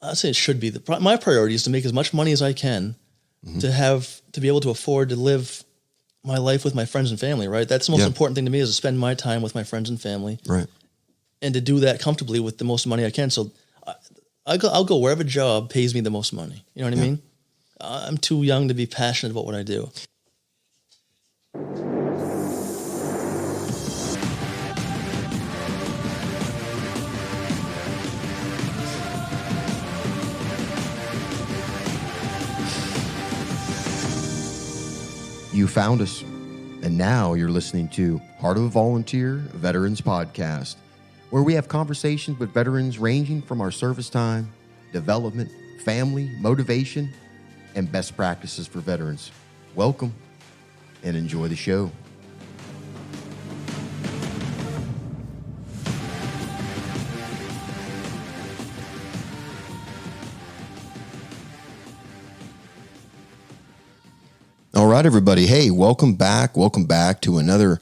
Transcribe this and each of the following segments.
I say it should be my priority is to make as much money as I can to be able to afford to live my life with my friends and family, right? That's the most important thing to me is to spend my time with my friends and family. Right. And to do that comfortably with the most money I can. So I'll go wherever job pays me the most money. You know what I mean? I'm too young to be passionate about what I do. You found us, and now you're listening to Heart of a Volunteer Veterans Podcast, where we have conversations with veterans ranging from our service time, development, family, motivation, and best practices for veterans. Welcome, and enjoy the show. All right, everybody. Hey, welcome back. Welcome back to another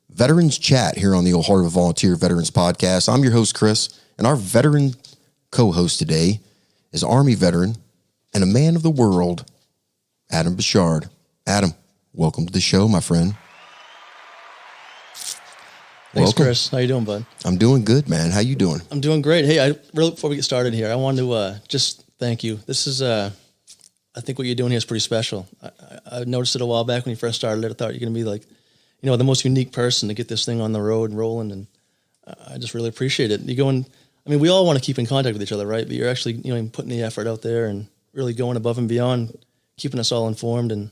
Veterans Chat here on the Heart of a Volunteer Veterans Podcast. I'm your host, Chris, and our veteran co-host today is Army veteran and a man of the world, Adam Bouchard. Adam, welcome to the show, my friend. Thanks, welcome. Chris. How you doing, bud? I'm doing good, man. How you doing? I'm doing great. Hey, before we get started here, I wanted to just thank you. This is I think what you're doing here is pretty special. I noticed it a while back when you first started it. I thought you're going to be like, the most unique person to get this thing on the road and rolling. And I just really appreciate it. We all want to keep in contact with each other, right? But you're actually, putting the effort out there and really going above and beyond, keeping us all informed and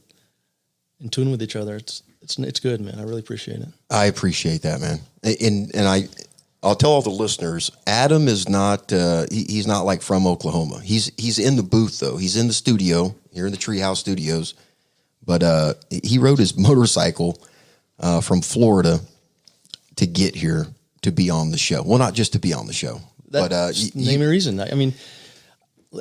in tune with each other. It's good, man. I really appreciate it. I appreciate that, man. And I'll tell all the listeners, Adam is not, he's not like from Oklahoma. He's in the booth though. He's in the studio here in the Treehouse Studios, but he rode his motorcycle from Florida to get here to be on the show. Well, not just to be on the show, but name a reason.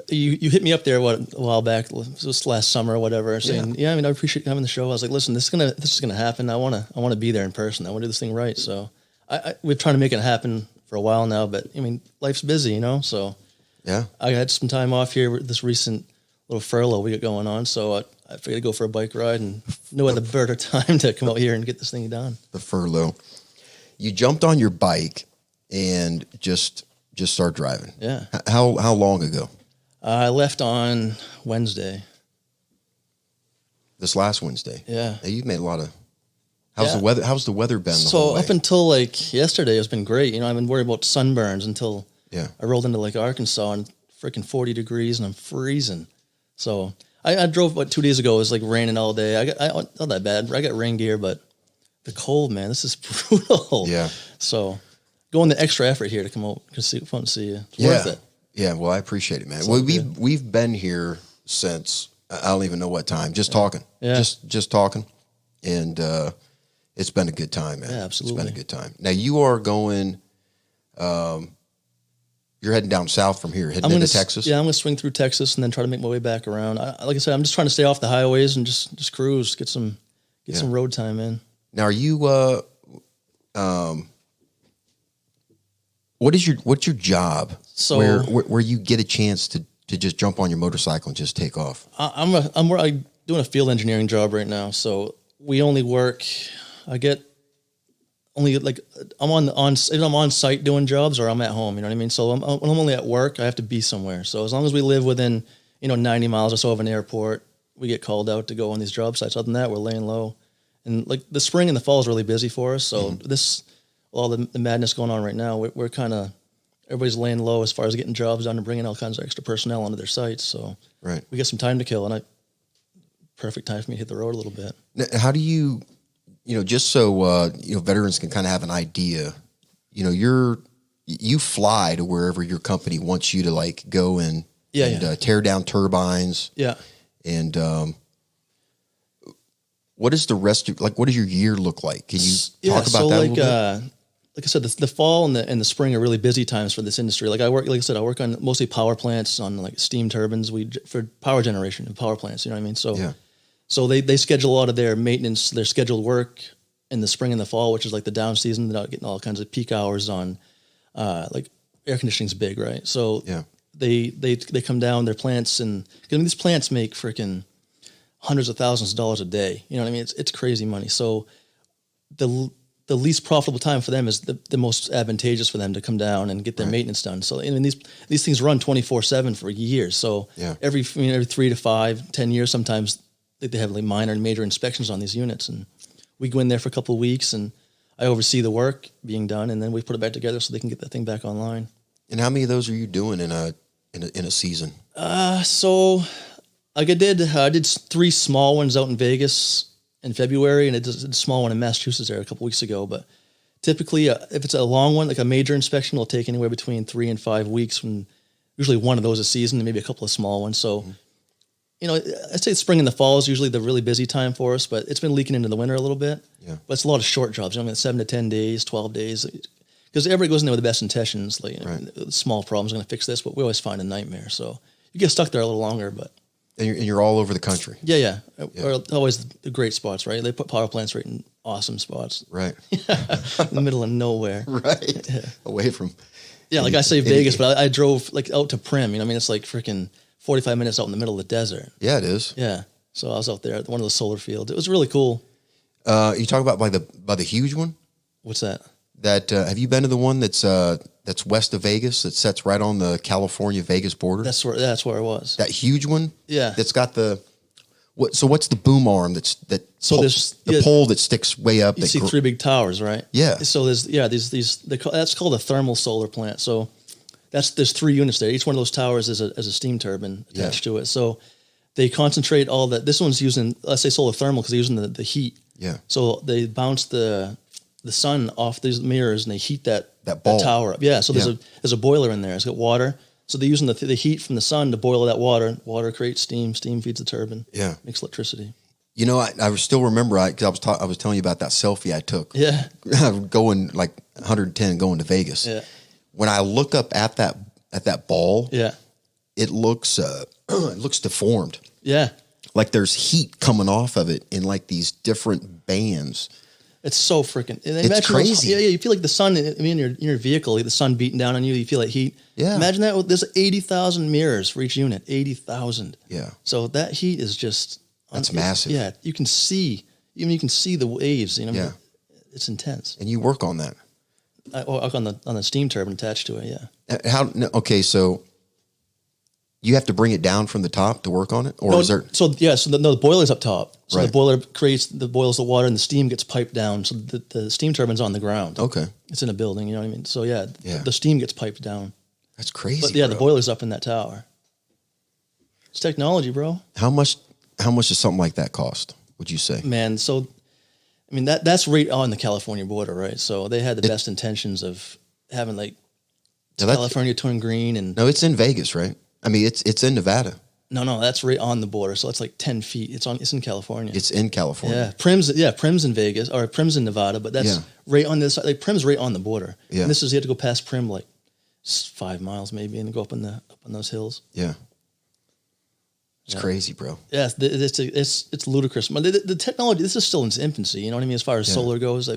You hit me up there a while back, just last summer or whatever, saying, I appreciate having the show. I was like, listen, this is gonna happen. I wanna be there in person. I want to do this thing right. So we're trying to make it happen for a while now, but life's busy, so yeah, I had some time off here with this recent little furlough we got going on. So I figured to go for a bike ride and no other better time to come out here and get this thing done. The furlough. You jumped on your bike and just start driving. Yeah. How long ago? I left on Wednesday. This last Wednesday. Yeah. Hey, you've made a lot of. How's the weather? How's the weather been? So up until yesterday, it's been great. I've been worried about sunburns until I rolled into Arkansas and freaking 40 degrees and I'm freezing. So I drove 2 days ago. It was raining all day. I not that bad. I got rain gear, but the cold, man, this is brutal. Yeah. So going the extra effort here to come out and see you. It's worth it. Yeah. Well, I appreciate it, man. Well, we've been here since I don't even know what time. Just talking. Yeah. Just talking, and it's been a good time, man. Yeah, absolutely. It's been a good time. Now you are going. You're heading down south from here, heading into Texas. Yeah, I'm going to swing through Texas and then try to make my way back around. Like I said, I'm just trying to stay off the highways and just cruise, get some road time in. Now, are you? What's your job? So where you get a chance to just jump on your motorcycle and just take off? I'm doing a field engineering job right now, so we only work. I get only I'm on site doing jobs or I'm at home. You know what I mean? So when I'm only at work, I have to be somewhere. So as long as we live within 90 miles or so of an airport, we get called out to go on these job sites. Other than that, we're laying low. And the spring and the fall is really busy for us. So all the madness going on right now, we're kind of everybody's laying low as far as getting jobs done and bringing all kinds of extra personnel onto their sites. So we get some time to kill, and perfect time for me to hit the road a little bit. Now, how do you, just so veterans can kind of have an idea, you fly to wherever your company wants you to go and tear down turbines. Yeah. And what is the rest of what does your year look like? Can you talk about that a little bit? Like I said, the fall and the spring are really busy times for this industry. I work on mostly power plants on steam turbines. For power generation and power plants. You know what I mean? So they schedule a lot of their maintenance, their scheduled work in the spring and the fall, which is the down season. They're getting all kinds of peak hours on, air conditioning's big, right? So they come down their plants, and I mean, these plants make freaking hundreds of thousands of dollars a day. You know what I mean? It's crazy money. So the least profitable time for them is the most advantageous for them to come down and get their maintenance done. So I mean, these things run 24/7 for years. So every 3 to 5, 10 years, sometimes they have like minor and major inspections on these units, and we go in there for a couple of weeks, and I oversee the work being done, and then we put it back together so they can get that thing back online. And how many of those are you doing in a season? So like I did 3 small ones out in Vegas in February, and I did a small one in Massachusetts there a couple weeks ago. But typically, if it's a long one, like a major inspection, will take anywhere between 3 and 5 weeks. From usually one of those a season, and maybe a couple of small ones. So, you know, I'd say spring and the fall is usually the really busy time for us. But it's been leaking into the winter a little bit. Yeah. But it's a lot of short jobs. You know, I mean, 7 to 10 days, 12 days, because everybody goes in there with the best intentions. Like, you know, small problems, going to fix this, but we always find a nightmare. So you get stuck there a little longer, but. And you're all over the country. Yeah. Or always the great spots, right? They put power plants right in awesome spots. Right. In the middle of nowhere. Right. Yeah. Away from. Yeah, like I say Vegas, but I drove like out to Prim. You know, I mean, it's like freaking 45 minutes out in the middle of the desert. Yeah, it is. Yeah. So I was out there at one of those solar fields. It was really cool. You talk about by the huge one? What's that? That have you been to the one that's west of Vegas, that sets right on the California-Vegas border? That's where I was. That huge one? Yeah. That's got the what's the boom arm there's the pole that sticks way up? You see 3 big towers, right? Yeah. So there's that's called a thermal solar plant. So there's 3 units there. Each one of those towers is a steam turbine attached to it. So they concentrate all that. This one's using, let's say, solar thermal, because they're using the heat. Yeah. So they bounce the sun off these mirrors, and they heat that ball. That tower up. Yeah. So there's a boiler in there. It's got water. So they're using the heat from the sun to boil that water. Water creates steam. Steam feeds the turbine. Yeah. Makes electricity. You know, I still remember, because I was telling you about that selfie I took. Yeah. Going like 110 going to Vegas. Yeah. When I look up at that ball, yeah, it looks deformed. Yeah. Like there's heat coming off of it in like these different bands. It's so freaking. It's crazy. Yeah. You feel like the sun. I mean, in your vehicle, the sun beating down on you. You feel that heat. Yeah. Imagine that. There's 80,000 mirrors for each unit. 80,000. Yeah. So that heat is just. That's massive. Yeah. You can see the waves. You know. Yeah. It's intense. And you work on that. I work on the steam turbine attached to it. Yeah. Okay. So you have to bring it down from the top to work on it, or is there? So the boiler's up top. So the boiler boils the water, and the steam gets piped down. So the steam turbine's on the ground. Okay. It's in a building. You know what I mean? So the steam gets piped down. That's crazy. But the boiler's up in that tower. It's technology, bro. How much does something like that cost, would you say? Man, so I mean that's right on the California border, right? So they had the best intentions of having like California turn green, and no, it's in Vegas, right? I mean, it's in Nevada. No, that's right on the border. So it's like 10 feet. It's in California. It's in California. Yeah, Prim's in Vegas, or Prim's in Nevada, but that's right on this side. Like Prim's right on the border. Yeah. And you have to go past Prim like 5 miles maybe, and go up on those hills. Yeah. It's crazy, bro. Yeah, it's ludicrous. But the technology, this is still in its infancy. You know what I mean? As far as solar goes,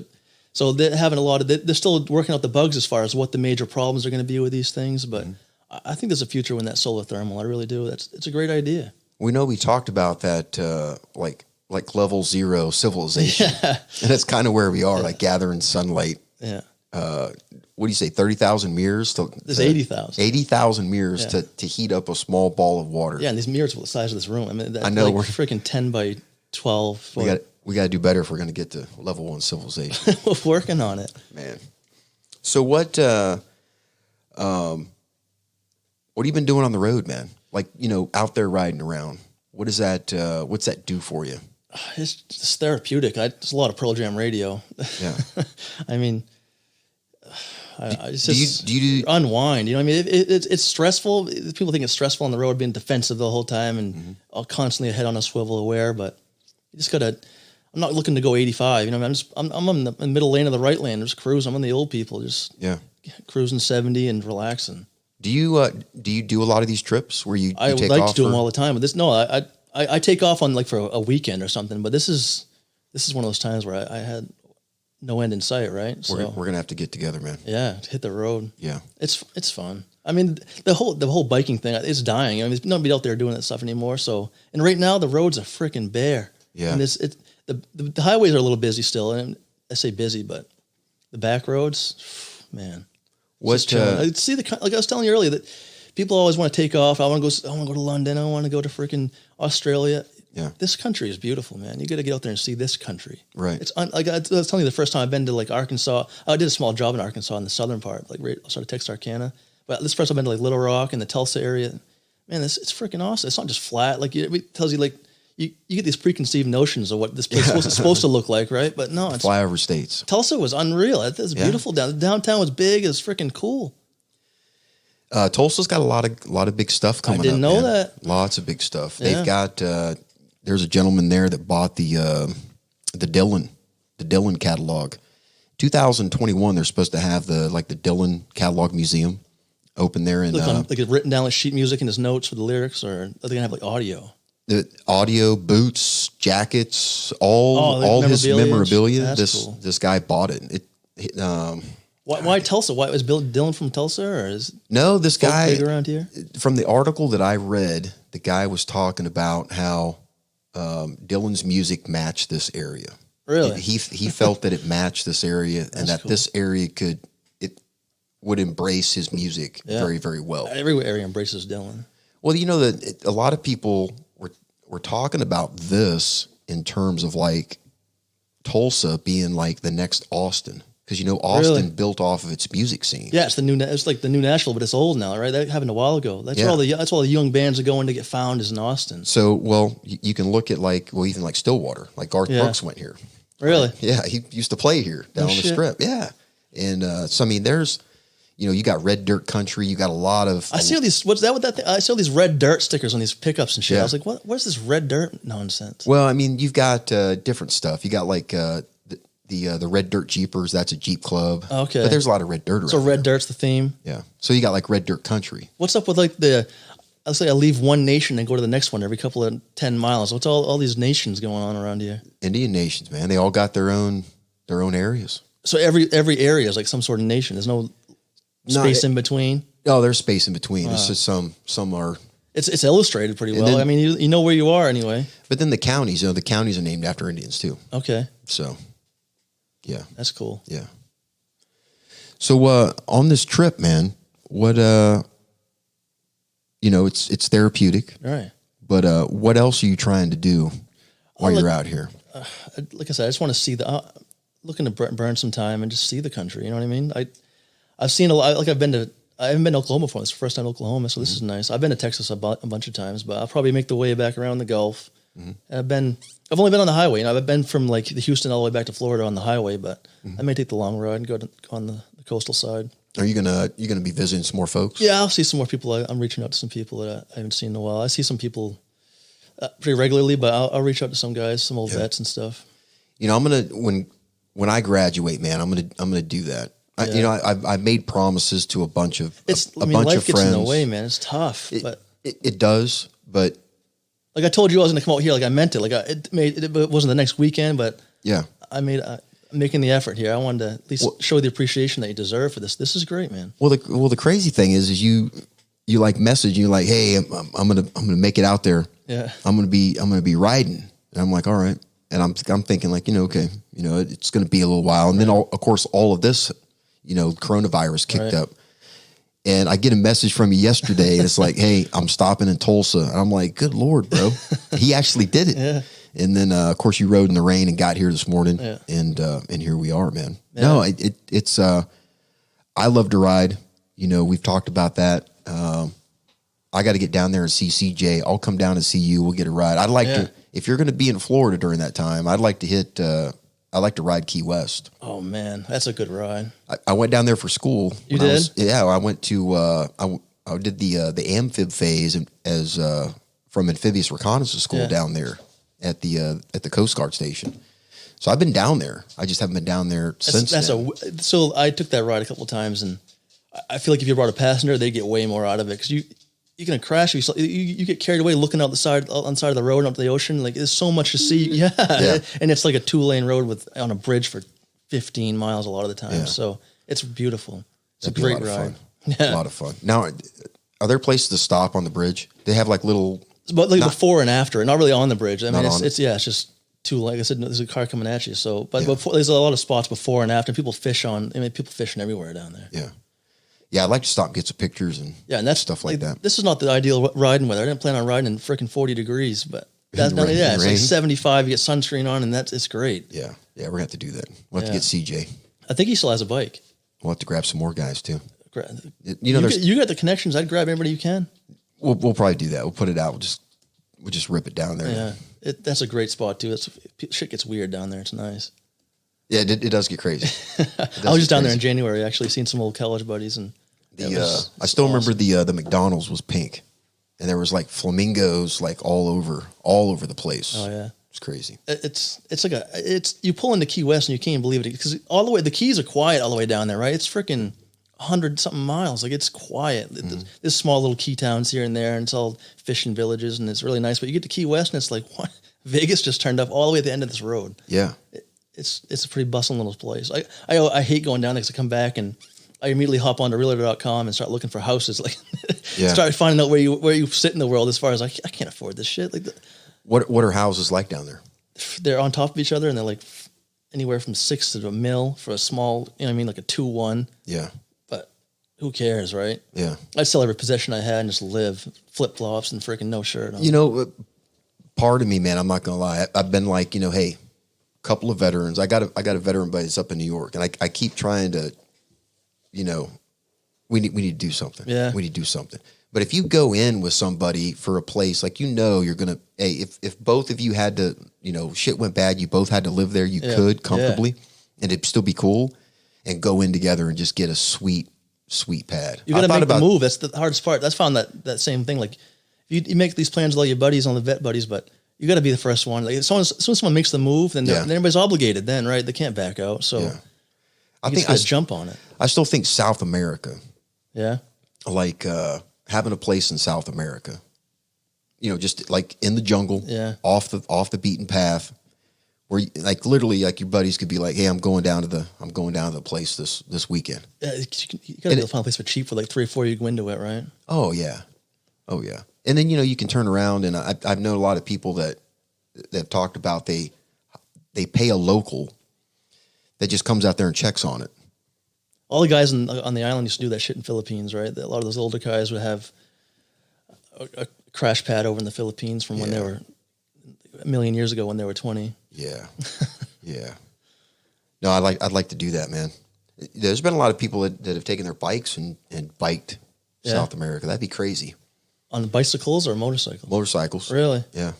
so they're having they're still working out the bugs as far as what the major problems are going to be with these things. But I think there's a future in that solar thermal. I really do. It's a great idea. We talked about that, like level 0 civilization, and that's kind of where we are, like gathering sunlight. Yeah. What do you say? 30,000 mirrors. There's 80,000. 80,000 mirrors to heat up a small ball of water. Yeah, and these mirrors are the size of this room. I mean, I know, we're freaking 10 by 12. We got to do better if we're going to get to level 1 civilization. We're working on it, man. So what have you been doing on the road, man? Like, out there riding around. What is that? What's that do for you? It's just therapeutic. It's a lot of Pearl Jam radio. Yeah. I mean, do you unwind? You know what I mean? It's stressful. People think it's stressful on the road, being defensive the whole time and constantly a head on a swivel, aware. But you just gotta. I'm not looking to go 85. You know, I'm on the middle lane of the right lane. Just cruise. I'm on the old people. Just cruising 70 and relaxing. Do you do a lot of these trips where you I take would like off to do them all the time, but I take off on like for a weekend or something. But this is one of those times where I had no end in sight, right? We're gonna have to get together, man. Yeah, hit the road. Yeah, it's fun. I mean, the whole biking thing is dying. I mean, there's nobody out there doing that stuff anymore. So, and right now the roads are freaking bare. Yeah. And the highways are a little busy still, and I say busy, but the back roads, man. What? I see like I was telling you earlier that people always want to take off. I want to go to London. I want to go to freaking Australia. Yeah. This country is beautiful, man. You got to get out there and see this country. Right. It's like I was telling you the first time I've been to like Arkansas. I did a small job in Arkansas in the southern part, like right outside of Texarkana. But this first I've been to like Little Rock and the Tulsa area. Man, it's freaking awesome. It's not just flat. Like it tells you like you get these preconceived notions of what this place is supposed to look like, right? But no, it's Flyover states. Tulsa was unreal. It was beautiful down. The downtown was big. It was freaking cool. Tulsa's got a lot of big stuff coming up. I didn't know that. Lots of big stuff. Yeah. They've got there's a gentleman there that bought the Dylan catalog. 2021 they're supposed to have the Dylan catalog museum open there in Like it's written down like sheet music in his notes with the lyrics, or are they gonna have like audio? the audio, boots, jackets, all his memorabilia. That's cool. This guy bought it. Why Tulsa? Why was Bill Dylan from Tulsa, or is No, this folk guy big around here? from the article that I read, the guy was talking about how Dylan's music matched this area. Really? He felt that it matched this area, and that cool. this area would embrace his music very, very well. Every area embraces Dylan. Well, you know that a lot of people were talking about this in terms of like Tulsa being like the next Austin, because Austin built off of its music scene. Yeah, it's like the new Nashville, but it's old now, right? That happened a while ago. That's where all the young bands are going to get found is in Austin. So, well, you can look at even like Stillwater, like Garth Brooks went here. Really? Yeah, he used to play here down on the Strip. Yeah, and so I mean, there's. You got red dirt country. You got a lot of. I see all these. What's that? What that thing? I saw these red dirt stickers on these pickups and shit. Yeah. I was like, what is this red dirt nonsense? Well, I mean, you've got different stuff. You got like the red dirt Jeepers. That's a Jeep club. Okay, but there's a lot of red dirt around. So red dirt's the theme. Yeah. So you got like red dirt country. What's up with like I'll say I leave one nation and go to the next one every couple of 10 miles. What's all these nations going on around here? Indian nations, man. They all got their own areas. So every area is like some sort of nation. There's no space in between. Oh, there's space in between. It's just some are. It's illustrated pretty well. then- I mean, you know where you are anyway. But then the counties, the counties are named after Indians too. Okay, So, yeah, that's cool. yeah. So on this trip, man, what it's therapeutic. All right. But what else are you trying to do while you're out here? Like I said, I just want to see looking to burn some time and just see the country. You know what I mean? I've seen a lot. Like I haven't been to Oklahoma before. This is the first time in Oklahoma, so this is nice. I've been to Texas a bunch of times, but I'll probably make the way back around the Gulf. And I've only been on the highway. I've been from like the Houston all the way back to Florida on the highway, but I may take the long ride and go on the coastal side. Are you gonna be visiting some more folks? Yeah, I'll see some more people. I'm reaching out to some people that I haven't seen in a while. I see some people pretty regularly, but I'll reach out to some guys, some old vets and stuff. I'm gonna when I graduate, man, I'm gonna do that. I've made promises to a bunch of Life friends. gets in the way, man. It's tough, but it does. But like I told you, I was going to come out here. Like I meant it. Like it wasn't the next weekend, but yeah, I'm making the effort here. I wanted to at least show the appreciation that you deserve for this. This is great, man. Well, the crazy thing is you like message you like, hey, I'm gonna make it out there. Yeah, I'm gonna be riding, and I'm like, all right, and I'm thinking like, okay, it's gonna be a little while, and then of course all of this, coronavirus kicked up. And I get a message from you yesterday, and it's like, hey, I'm stopping in Tulsa. And I'm like, good Lord, bro. He actually did it. Yeah. And then, of course, you rode in the rain and got here this morning. Yeah. And here we are, man. Yeah. No, it's I love to ride. We've talked about that. I got to get down there and see CJ. I'll come down and see you. We'll get a ride. I'd like to, if you're going to be in Florida during that time, I'd like to I like to ride Key West. Oh man, that's a good ride. I went down there for school. You did? I went to I did the amphib phase as from amphibious reconnaissance school down there at the Coast Guard station. So I've been down there. I just haven't been down there since. So I took that ride a couple of times, and I feel like if you brought a passenger, they get way more out of it because you're gonna crash. You get carried away looking out on the side of the road and up to the ocean. Like there's so much to see. Yeah. And it's like a 2-lane road on a bridge for 15 miles a lot of the time. Yeah. So it's beautiful. It's That'd a be great lot of ride. fun. A lot of fun. Now, are there places to stop on the bridge? They have like little. But like before and after, not really on the bridge. I mean, it's just too, like I said, there's a car coming at you. So, but before, there's a lot of spots before and after. People fish on. I mean, people fishing everywhere down there. Yeah, yeah. I'd like to stop and get some pictures and that's stuff like that. This is not the ideal riding weather. I didn't plan on riding in freaking 40 degrees, but that's not. Yeah, it's like 75. You get sunscreen on, and it's great. Yeah, yeah. We're gonna have to do that. We'll have to get CJ. I think he still has a bike. We'll have to grab some more guys too. You got the connections. I'd grab everybody you can. We'll probably do that. We'll put it out. We'll just rip it down there. Yeah, that's a great spot too. Shit gets weird down there. It's nice. Yeah, it does get crazy. I was just down there in January. Actually, seen some old college buddies, and I still remember the McDonald's was pink, and there was like flamingos like all over the place. Oh yeah, it's crazy. It's like you pull into Key West and you can't believe it because all the way the Keys are quiet all the way down there, right? It's freaking 100-something miles. Like it's quiet. There's small little key towns here and there, and it's all fishing villages, and it's really nice. But you get to Key West, and it's like, what? Vegas just turned up all the way at the end of this road. Yeah, it's a pretty bustling little place. I hate going down there because I come back and I immediately hop onto realtor.com and start looking for houses. Like, start finding out where you sit in the world. As far as I can't afford this shit. Like, what are houses like down there? They're on top of each other, and they're like anywhere from 6 to a mil for a small. You know what I mean, like a 2-1. Yeah. Who cares, right? Yeah. I'd sell every possession I had and just live flip-flops and freaking no shirt on. You know, part of me, man, I'm not going to lie. I've been like, hey, a couple of veterans. I got a veteran buddy that's up in New York, and I keep trying to, we need to do something. Yeah. We need to do something. But if you go in with somebody for a place, like, you're going to, hey, if both of you had to, shit went bad, you both had to live there, you could comfortably, and it'd still be cool, and go in together and just get a sweet pad. You got to make the move. That's the hardest part. That's found that same thing. Like you make these plans with all your buddies, on the vet buddies, but you got to be the first one. Like as soon as someone makes the move, then everybody's obligated. Then right, they can't back out. So I think I jump on it. I still think South America. Yeah, like having a place in South America. Just like in the jungle. Yeah, off the beaten path. Where like literally like your buddies could be like, hey, I'm going down to the place this weekend. Yeah, you gotta be able to find a place for cheap for like 3 or 4 you go into it, right? Oh yeah. And then you can turn around, and I've known a lot of people that have talked about they pay a local that just comes out there and checks on it. All the guys on the island used to do that shit in Philippines, right? A lot of those older guys would have a crash pad over in the Philippines from when they were a million years ago when they were 20. Yeah. Yeah. No, I'd like to do that, man. There's been a lot of people that have taken their bikes and biked South America. That'd be crazy. On bicycles or motorcycles? Motorcycles. Really? Yeah.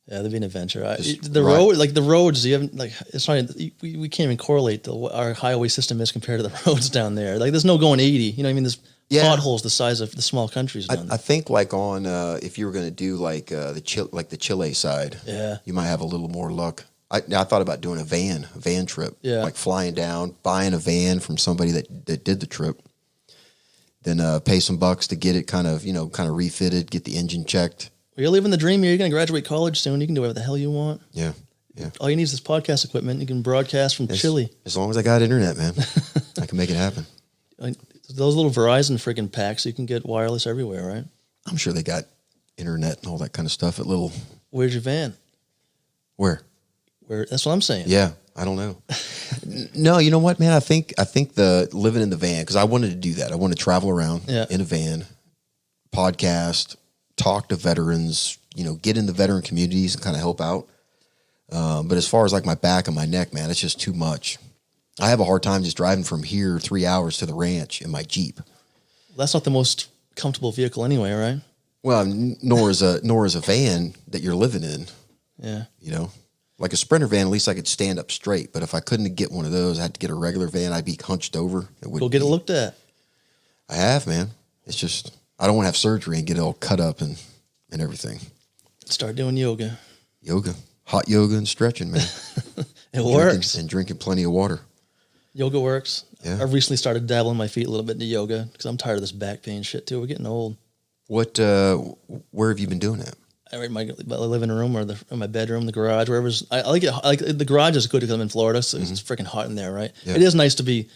Yeah, that'd be an adventure. The roads, you haven't it's not. We can't even correlate our highway system is compared to the roads down there. Like, there's no going 80. You know what I mean? There's potholes the size of the small countries down there. I think like on if you were going to do like the Chile side, you might have a little more luck. I thought about doing a van trip, like flying down, buying a van from somebody that did the trip, then pay some bucks to get it kind of refitted, get the engine checked. You're living the dream here. You're going to graduate college soon. You can do whatever the hell you want. Yeah. All you need is this podcast equipment. You can broadcast from Chile. As long as I got internet, man, I can make it happen. Those little Verizon freaking packs, you can get wireless everywhere, right? I'm sure they got internet and all that kind of stuff at little. Where's your van? Where? That's what I'm saying. Yeah, I don't know. No, you know what, man? I think the living in the van, because I wanted to do that. I want to travel around in a van, podcast, talk to veterans, get in the veteran communities and kind of help out. But as far as like my back and my neck, man, it's just too much. I have a hard time just driving from here 3 hours to the ranch in my Jeep. That's not the most comfortable vehicle anyway, right? Well, nor is a van that you're living in. Yeah. Like a Sprinter van, at least I could stand up straight. But if I couldn't get one of those, I had to get a regular van. I'd be hunched over. Go get it looked at. I have, man. It's just, I don't want to have surgery and get it all cut up and everything. Start doing yoga. Hot yoga and stretching, man. It works. And drinking plenty of water. Yoga works. Yeah. I've recently started dabbling my feet a little bit into yoga because I'm tired of this back pain shit too. We're getting old. Where have you been doing that? In my living room or in my bedroom, the garage, wherever's. I like it. Like the garage is good because I'm in Florida, so it's freaking hot in there, right? Yeah. It is nice to be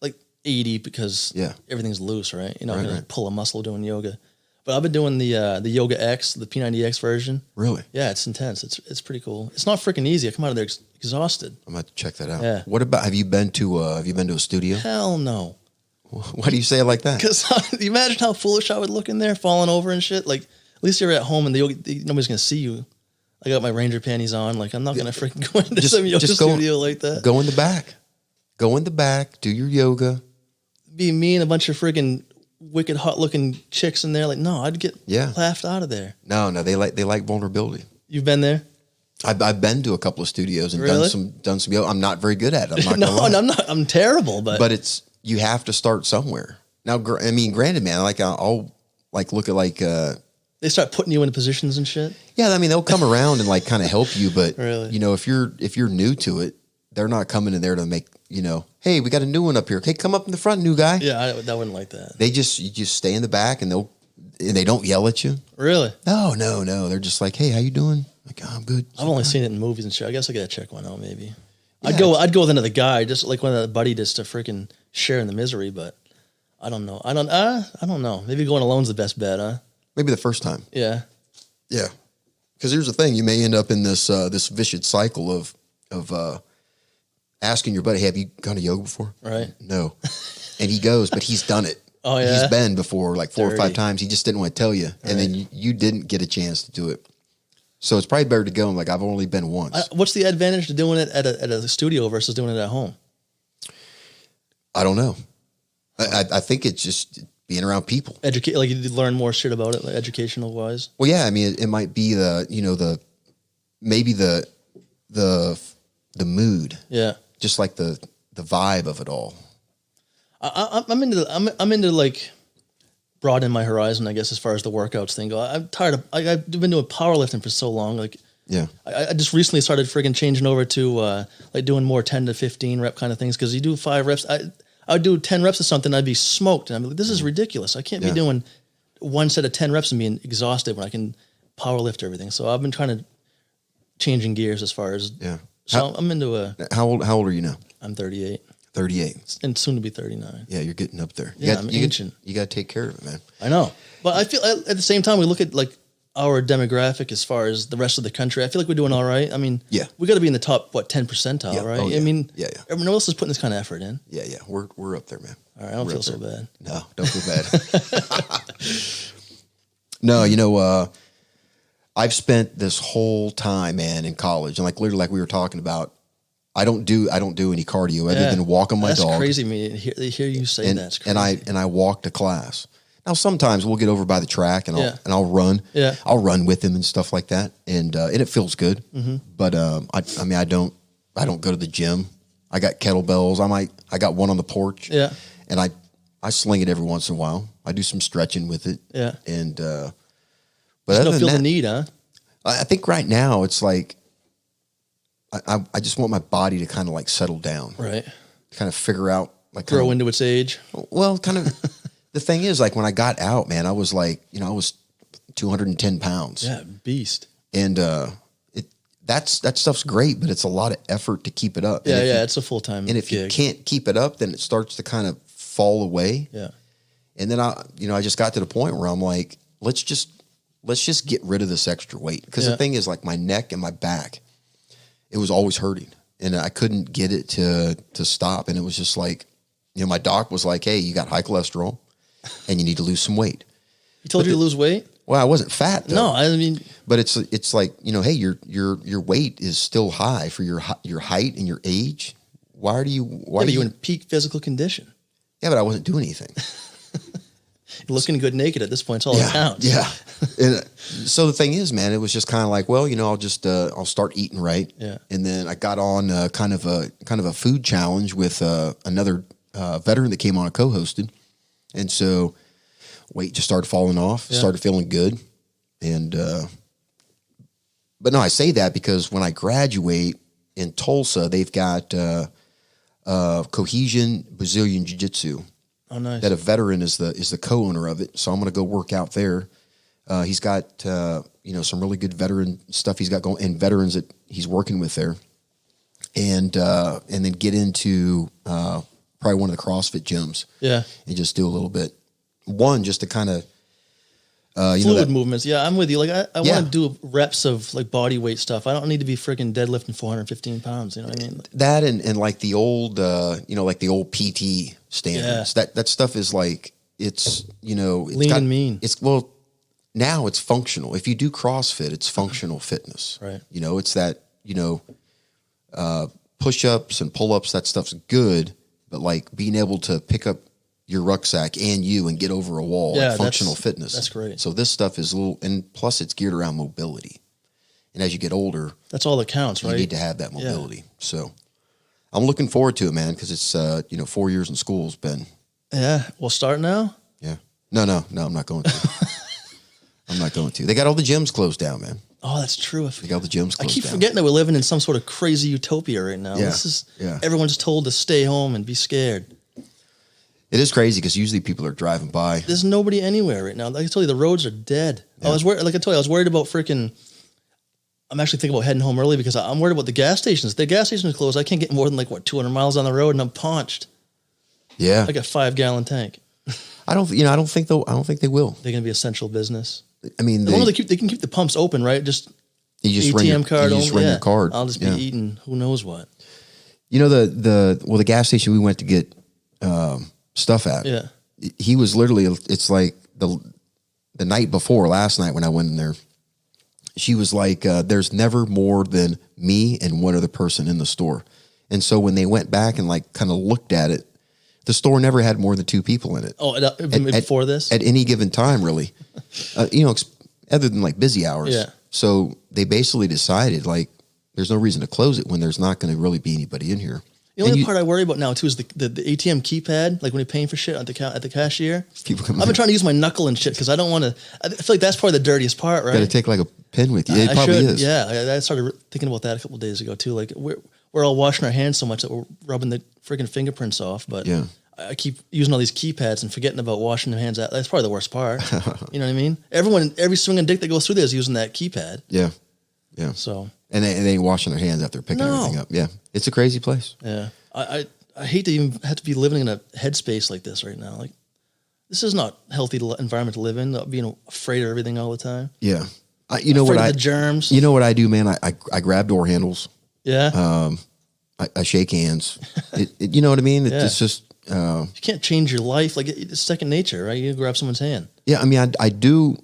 like 80 because everything's loose, right? You're not going to pull a muscle doing yoga. But I've been doing the Yoga X, the P90X version. Really? Yeah, it's intense. It's pretty cool. It's not freaking easy. I come out of there exhausted. I'm going to check that out. Yeah. What about, have you been to a studio? Hell no. Why do you say it like that? Because you imagine how foolish I would look in there, falling over and shit. Like, at least you're at home and nobody's going to see you. I got my Ranger panties on. Like, I'm not going to freaking go into some yoga studio like that. Go in the back. Go in the back. Do your yoga. Be me and a bunch of freaking wicked hot looking chicks in there. Like, no, I'd get laughed out of there. No, they like vulnerability. You've been there? I've been to a couple of studios and done some yoga. I'm not very good at it. I'm not no, gonna lie. I'm not. I'm terrible, but it's you have to start somewhere. Now, I mean, granted, man, like I'll like look at like they start putting you into positions and shit. Yeah, I mean, they'll come around and like kind of help you, but really? You know, if you're new to it, they're not coming in there to make, you know, hey, we got a new one up here. Hey, come up in the front, new guy. Yeah, I wouldn't like that. You just stay in the back and they don't yell at you. Really? No. They're just like, hey, how you doing? Like, oh, I'm good. I've only seen it in movies and shit. I guess I gotta check one out maybe. Yeah, I'd go with another guy, just like one of the buddy just to freaking share in the misery, but I don't know. I don't know. Maybe going alone's the best bet, huh? Maybe the first time. Yeah. Yeah. Because here's the thing, you may end up in this vicious cycle of asking your buddy, hey, have you gone to yoga before? Right. No. And he goes, but he's done it. Oh, yeah? He's been before like 4 or 5 times. He just didn't want to tell you. And then you didn't get a chance to do it. So it's probably better to go and like, I've only been once. What's the advantage to doing it at a studio versus doing it at home? I don't know. I think it's just being around people. Like you learn more shit about it, like educational wise. Well, yeah. I mean, it might be maybe the mood. Yeah. Just like the vibe of it all. I'm into like broadening my horizon, I guess, as far as the workouts thing go. I'm tired of, I've been doing powerlifting for so long. Like, yeah, I just recently started friggin' changing over to like doing more 10 to 15 rep kind of things. Cause you do 5 reps. I would do 10 reps of something. I'd be smoked. And I'd be like, this is ridiculous. I can't be doing one set of 10 reps and being exhausted when I can power lift everything. So I've been trying to changing gears as far as, so I'm into how old are you now? I'm 38. 38. And soon to be 39. Yeah, you're getting up there. I'm ancient. You got to take care of it, man. I know. But I feel at the same time, we look at like our demographic as far as the rest of the country. I feel like we're doing all right. I mean, we got to be in the top, 10 percentile, right? Oh, yeah. I mean, everyone else is putting this kind of effort in. Yeah. We're up there, man. All right. I don't feel so bad. No, don't feel bad. No, you know, I've spent this whole time, man, in college, and like literally, like we were talking about, I don't do any cardio other than walking my dog. That's crazy to hear you say that. That's crazy. And I walk to class. Now sometimes we'll get over by the track and I'll run. Yeah. I'll run with him and stuff like that, and it feels good. Mm-hmm. But I mean I don't go to the gym. I got kettlebells. I got one on the porch. Yeah. And I sling it every once in a while. I do some stretching with it. Yeah. And but you don't feel the need, huh? I think right now it's like I just want my body to kind of like settle down. Right. Kind of figure out like grow into its age. Well, kind of the thing is like when I got out, man, I was like, you know, I was 210 pounds. Yeah, beast. And that stuff's great, but it's a lot of effort to keep it up. Yeah, it's a full-time And if gig. you can't keep it up, then it starts to kind of fall away. Yeah. And then I just got to the point where I'm like, let's just get rid of this extra weight. Because the thing is like my neck and my back, it was always hurting, and I couldn't get it to stop. And it was just like, you know, my doc was like, hey, you got high cholesterol and you need to lose some weight. He told you to lose weight? Well, I wasn't fat though. No, I mean, but it's like, you know, hey, your weight is still high for your height and your age. Why are you in peak physical condition? Yeah, but I wasn't doing anything. You're looking good naked at this point. It's all that counts. Yeah. And so the thing is, man, it was just kind of like, well, you know, I'll start eating right. Yeah. And then I got on kind of a food challenge with another veteran that came on and co-hosted. And so weight just started falling off, started feeling good. And, but no, I say that because when I graduate in Tulsa, they've got Cohesion Brazilian Jiu-Jitsu. Oh, nice. That a veteran is the co-owner of it. So I'm going to go work out there. He's got, some really good veteran stuff he's got going, and veterans that he's working with there. And then get into probably one of the CrossFit gyms. Yeah. And just do a little bit. One, just to kind of, Fluid movements. Yeah, I'm with you. Like I Yeah. want to do reps of like body weight stuff. I don't need to be freaking deadlifting 415 pounds. You know what I mean? that and like the old, like the old PT standards. That stuff is like, it's, it's Lean and mean. Now it's functional. If you do CrossFit, it's functional fitness. Right. It's that, push-ups and pull-ups, that stuff's good, but like being able to pick up your rucksack and get over a wall, like functional fitness. That's great. So this stuff is and plus it's geared around mobility. And as you get older, that's all that counts, right? You need to have that mobility. Yeah. So I'm looking forward to it, man, because it's, 4 years in school has been. Yeah. We'll start now? Yeah. No, I'm not going to. I'm not going to. They got all the gyms closed down, man. Oh, that's true. They got all the gyms closed down. I keep forgetting that we're living in some sort of crazy utopia right now. Yeah. Everyone's told to stay home and be scared. It is crazy because usually people are driving by. There's nobody anywhere right now. Like I told you, the roads are dead. Yeah. I was worried. Like I told you, I was worried about freaking. I'm actually thinking about heading home early because I'm worried about the gas stations. The gas station is closed. I can't get more than 200 miles on the road, and I'm paunched. Yeah, I got a 5-gallon tank. I don't think they will. They're going to be essential business. I mean, they can keep the pumps open, right? Just you just ATM card. You just run your card. I'll just be eating who knows what. The gas station we went to get stuff at. Yeah, he was literally. It's like the night before last night when I went in there. She was like, "There's never more than me and one other person in the store," and so when they went back and kind of looked at it, the store never had more than 2 people in it. Oh, before this? At any given time, really. Other than busy hours. Yeah. So they basically decided there's no reason to close it when there's not going to really be anybody in here. The only part I worry about now too is the ATM keypad. Like when you're paying for shit at the cashier. I've been trying to use my knuckle and shit because I don't want to. I feel like that's probably the dirtiest part, right? Got to take a pen with you. It probably is. Yeah, I started thinking about that a couple of days ago too. Like we're all washing our hands so much that we're rubbing the freaking fingerprints off. But yeah. I keep using all these keypads and forgetting about washing their hands out. That's probably the worst part. You know what I mean? Every swinging dick that goes through there is using that keypad. Yeah. Yeah. So. And they ain't washing their hands after picking everything up. Yeah. It's a crazy place. Yeah. I hate to even have to be living in a headspace like this right now. Like, this is not a healthy environment to live in, being afraid of everything all the time. Yeah. The germs. You know what I do, man? I grab door handles. Yeah. I shake hands. You know what I mean? It's just. You can't change your life. Like it's second nature, right? You grab someone's hand. Yeah. I mean, I do.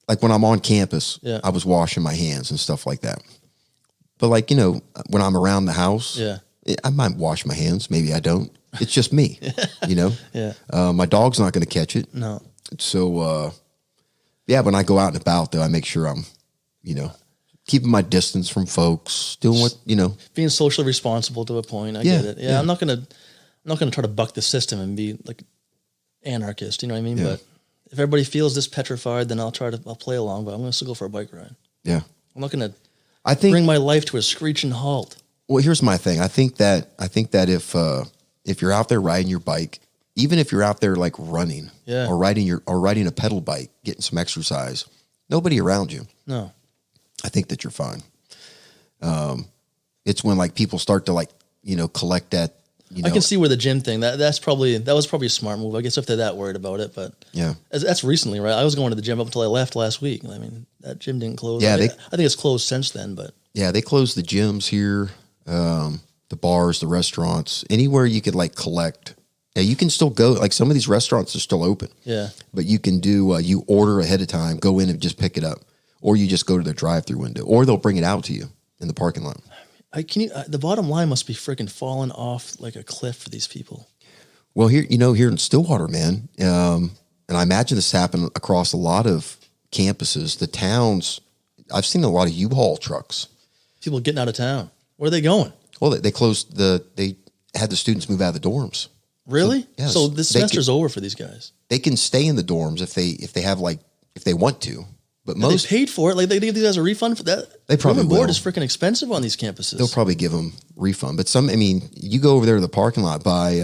Like when I'm on campus, yeah. I was washing my hands and stuff like that. But when I'm around the house, yeah. I might wash my hands. Maybe I don't. It's just me, Yeah. My dog's not going to catch it. No. So, when I go out and about though, I make sure I'm, keeping my distance from folks, doing what, being socially responsible to a point. I get it. Yeah. I'm not going to try to buck the system and be like anarchist. You know what I mean? Yeah. But if everybody feels this petrified, then I'll play along, but I'm going to still go for a bike ride. Yeah. I'm not going to bring my life to a screeching halt. Well, here's my thing. I think that if you're out there riding your bike, even if you're out there running or riding a pedal bike, getting some exercise, nobody around you. No. I think that you're fine. It's when people start to collect that. I can see where the gym thing that was probably a smart move. I guess if they're that worried about it, but yeah, that's recently, right? I was going to the gym up until I left last week. I mean, that gym didn't close. Yeah, I think it's closed since then. But yeah, they closed the gyms here, the bars, the restaurants, anywhere you could collect. Yeah, you can still go. Some of these restaurants are still open. Yeah, but you can do you order ahead of time, go in and just pick it up, or you just go to the drive-through window, or they'll bring it out to you in the parking lot. The bottom line must be freaking falling off like a cliff for these people. Well, here in Stillwater, man, and I imagine this happen across a lot of campuses, the towns. I've seen a lot of U-Haul trucks. People getting out of town. Where are they going? Well, they had the students move out of the dorms. Really? So, yes, so this semester's over for these guys. They can stay in the dorms if they want to. But most they paid for it. They give these guys a refund for that. They probably room and board will. is freaking expensive on these campuses. They'll probably give them refund. But you go over there to the parking lot by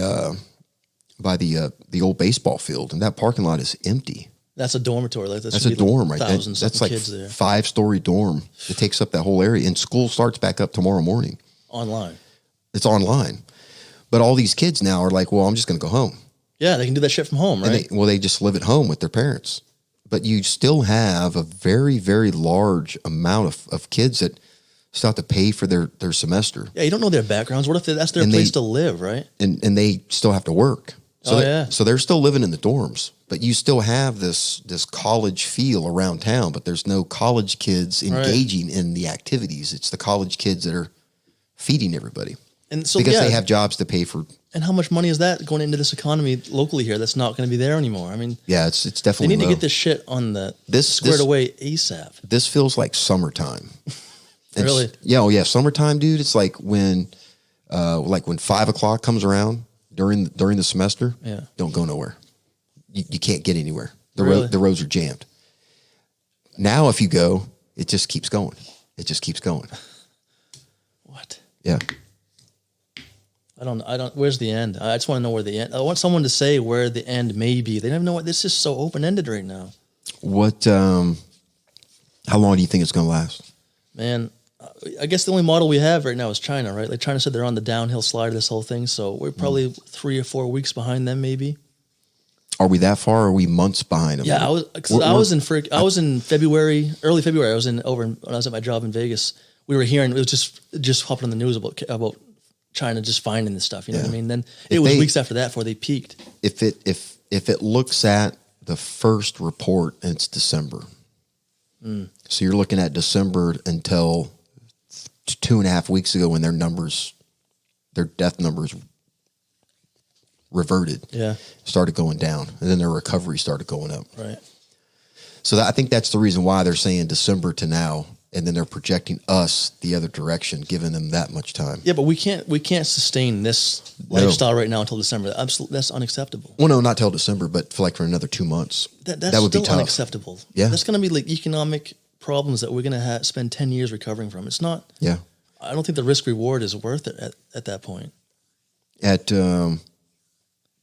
the old baseball field, and that parking lot is empty. That's a dormitory. That's a dorm, right? Thousands that's of kids there. 5-story dorm. It takes up that whole area, and school starts back up tomorrow morning. Online. It's online. But all these kids now are like, well, I'm just going to go home. Yeah, they can do that shit from home, right? And they just live at home with their parents. But you still have a very, very large amount of kids that still have to pay for their semester. Yeah, you don't know their backgrounds. What if that's their place to live, right? And they still have to work. So so they're still living in the dorms, but you still have this college feel around town, but there's no college kids engaging in the activities. It's the college kids that are feeding everybody. And so because they have jobs to pay for. And how much money is that going into this economy locally here that's not going to be there anymore? I mean, yeah, it's definitely they need to get this shit on the squared away ASAP. This feels like summertime. Really? Yeah, summertime, dude. It's like when 5 o'clock comes around during the semester. Yeah, don't go nowhere. You can't get anywhere. The roads are jammed. Now, if you go, it just keeps going. It just keeps going. What? Yeah. I don't. Where's the end? I just want to know where the end. I want someone to say where the end may be. They don't even know what. This is so open ended right now. What? How long do you think it's going to last? Man, I guess the only model we have right now is China, right? Like China said, they're on the downhill slide of this whole thing. So we're probably 3 or 4 weeks behind them, maybe. Are we that far? Or are we months behind them? Yeah, I was in February, early February. I was when I was at my job in Vegas. We were hearing, it was just hopping on the news about China just finding this stuff. You know what I mean? Then it was weeks after that before they peaked. If it looks at the first report, it's December. So you're looking at December until 2.5 weeks ago when their death numbers reverted. Yeah. Started going down. And then their recovery started going up. Right. So I think that's the reason why they're saying December to now. And then they're projecting us the other direction, giving them that much time. Yeah, but we can't sustain this lifestyle right now until December. That's unacceptable. Well, no, not till December, but for another 2 months. That would still be tough. Unacceptable. Yeah, that's going to be like economic problems that we're going to spend 10 years recovering from. It's not. Yeah, I don't think the risk reward is worth it at that point. I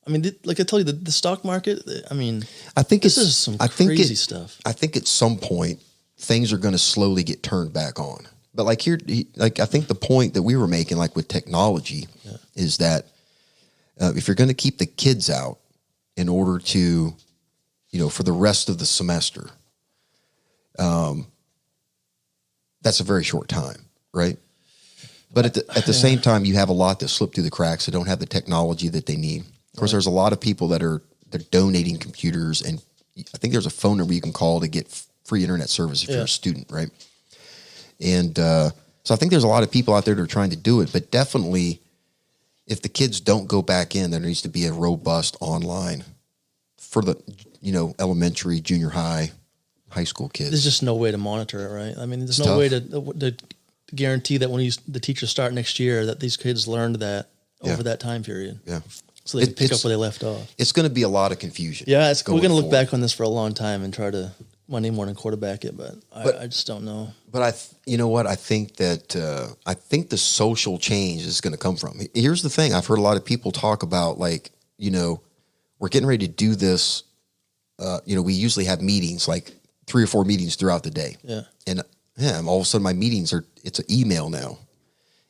mean, like I told you, the stock market. I mean, I think this is some crazy stuff. I think at some point things are going to slowly get turned back on. But I think the point that we were making, like with technology, is that if you're going to keep the kids out in order to, for the rest of the semester, that's a very short time, right? But at the same time, you have a lot that slip through the cracks that don't have the technology that they need. Of course, there's a lot of people they're donating computers, and I think there's a phone number you can call to get free internet service if you're a student, right? And so I think there's a lot of people out there that are trying to do it, but definitely if the kids don't go back in, there needs to be a robust online for the, elementary, junior high school kids. There's just no way to monitor it, right? I mean, there's no way to guarantee that when the teachers start next year that these kids learned that over that time period. Yeah. So they can pick up where they left off. It's going to be a lot of confusion. Yeah, we're going to look back on this for a long time and try to Monday morning quarterback it, but I just don't know. But you know what? I think that I think the social change is going to come from. Here's the thing: I've heard a lot of people talk about we're getting ready to do this. We usually have meetings, like 3 or 4 meetings throughout the day. Yeah, and all of a sudden my meetings it's an email now.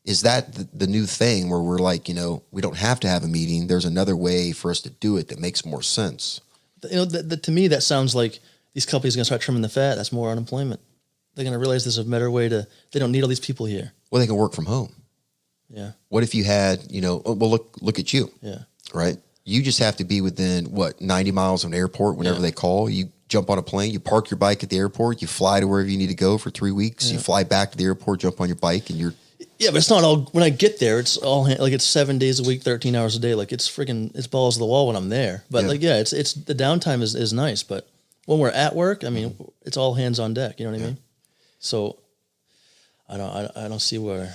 Is that the new thing where we're like, we don't have to have a meeting? There's another way for us to do it that makes more sense. To me, that sounds like these companies are going to start trimming the fat. That's more unemployment. They're going to realize there's a better way they don't need all these people here. Well, they can work from home. Yeah. What if you had, look at you. Yeah. Right. You just have to be within 90 miles of an airport whenever they call. You jump on a plane, you park your bike at the airport, you fly to wherever you need to go for 3 weeks. You fly back to the airport, jump on your bike, and you're. Yeah, but it's not all. When I get there, it's all like it's 7 days a week, 13 hours a day. Like it's balls to the wall when I'm there. But it's the downtime is nice. But when we're at work, I mean, it's all hands on deck. You know what I mean? So I don't see where.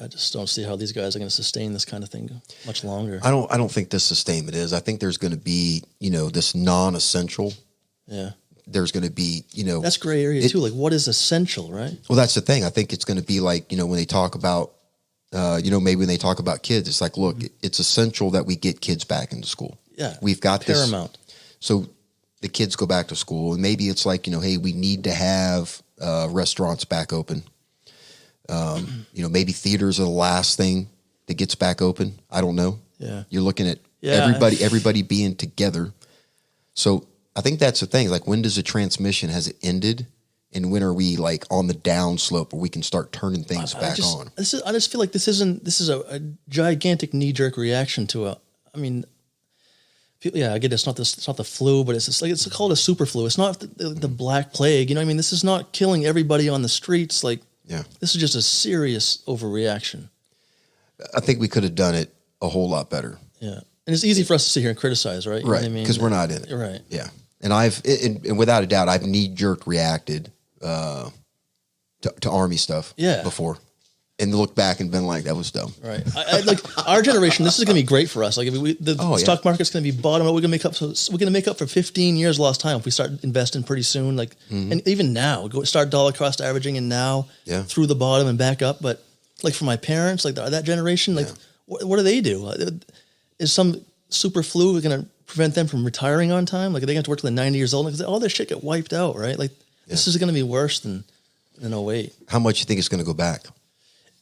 I just don't see how these guys are going to sustain this kind of thing much longer. I don't think this sustainment is. I think there's going to be this non-essential. Yeah. There's going to be, That's gray area too. Like what is essential, right? Well, that's the thing. I think it's going to be like, when they talk about, maybe when they talk about kids, it's like, look, it's essential that we get kids back into school. Yeah. We've got paramount. So the kids go back to school, and maybe it's like, hey, we need to have restaurants back open. Maybe theaters are the last thing that gets back open. I don't know. Yeah. You're looking at Yeah. everybody being together. So I think that's the thing. Like, when does the transmission, has it ended? And when are we like on the downslope where we can start turning things back on? I just feel like this is a gigantic knee jerk reaction to I get it's not the flu, but it's just like, it's called a super flu. It's not the Black Plague. You know what I mean? This is not killing everybody on the streets. Like, this is just a serious overreaction. I think we could have done it a whole lot better. Yeah. And it's easy for us to sit here and criticize, right? You right. know what I mean? Because we're not in it. Right. Yeah. And and without a doubt, I've knee jerk reacted to Army stuff before, and look back and been like, that was dumb. Right. I like our generation. This is going to be great for us. Like, if the stock market's going to be bottom. We're going to make up. So we're going to make up for 15 years lost time if we start investing pretty soon. Like, and even now, start dollar cost averaging, and now through the bottom and back up. But like for my parents, like that generation, like what do they do? Is some super flu going to prevent them from retiring on time? Like, are they going to have to work till they're 90 years old? Because all this shit get wiped out, right? Like, this is going to be worse than 08. How much you think it's going to go back?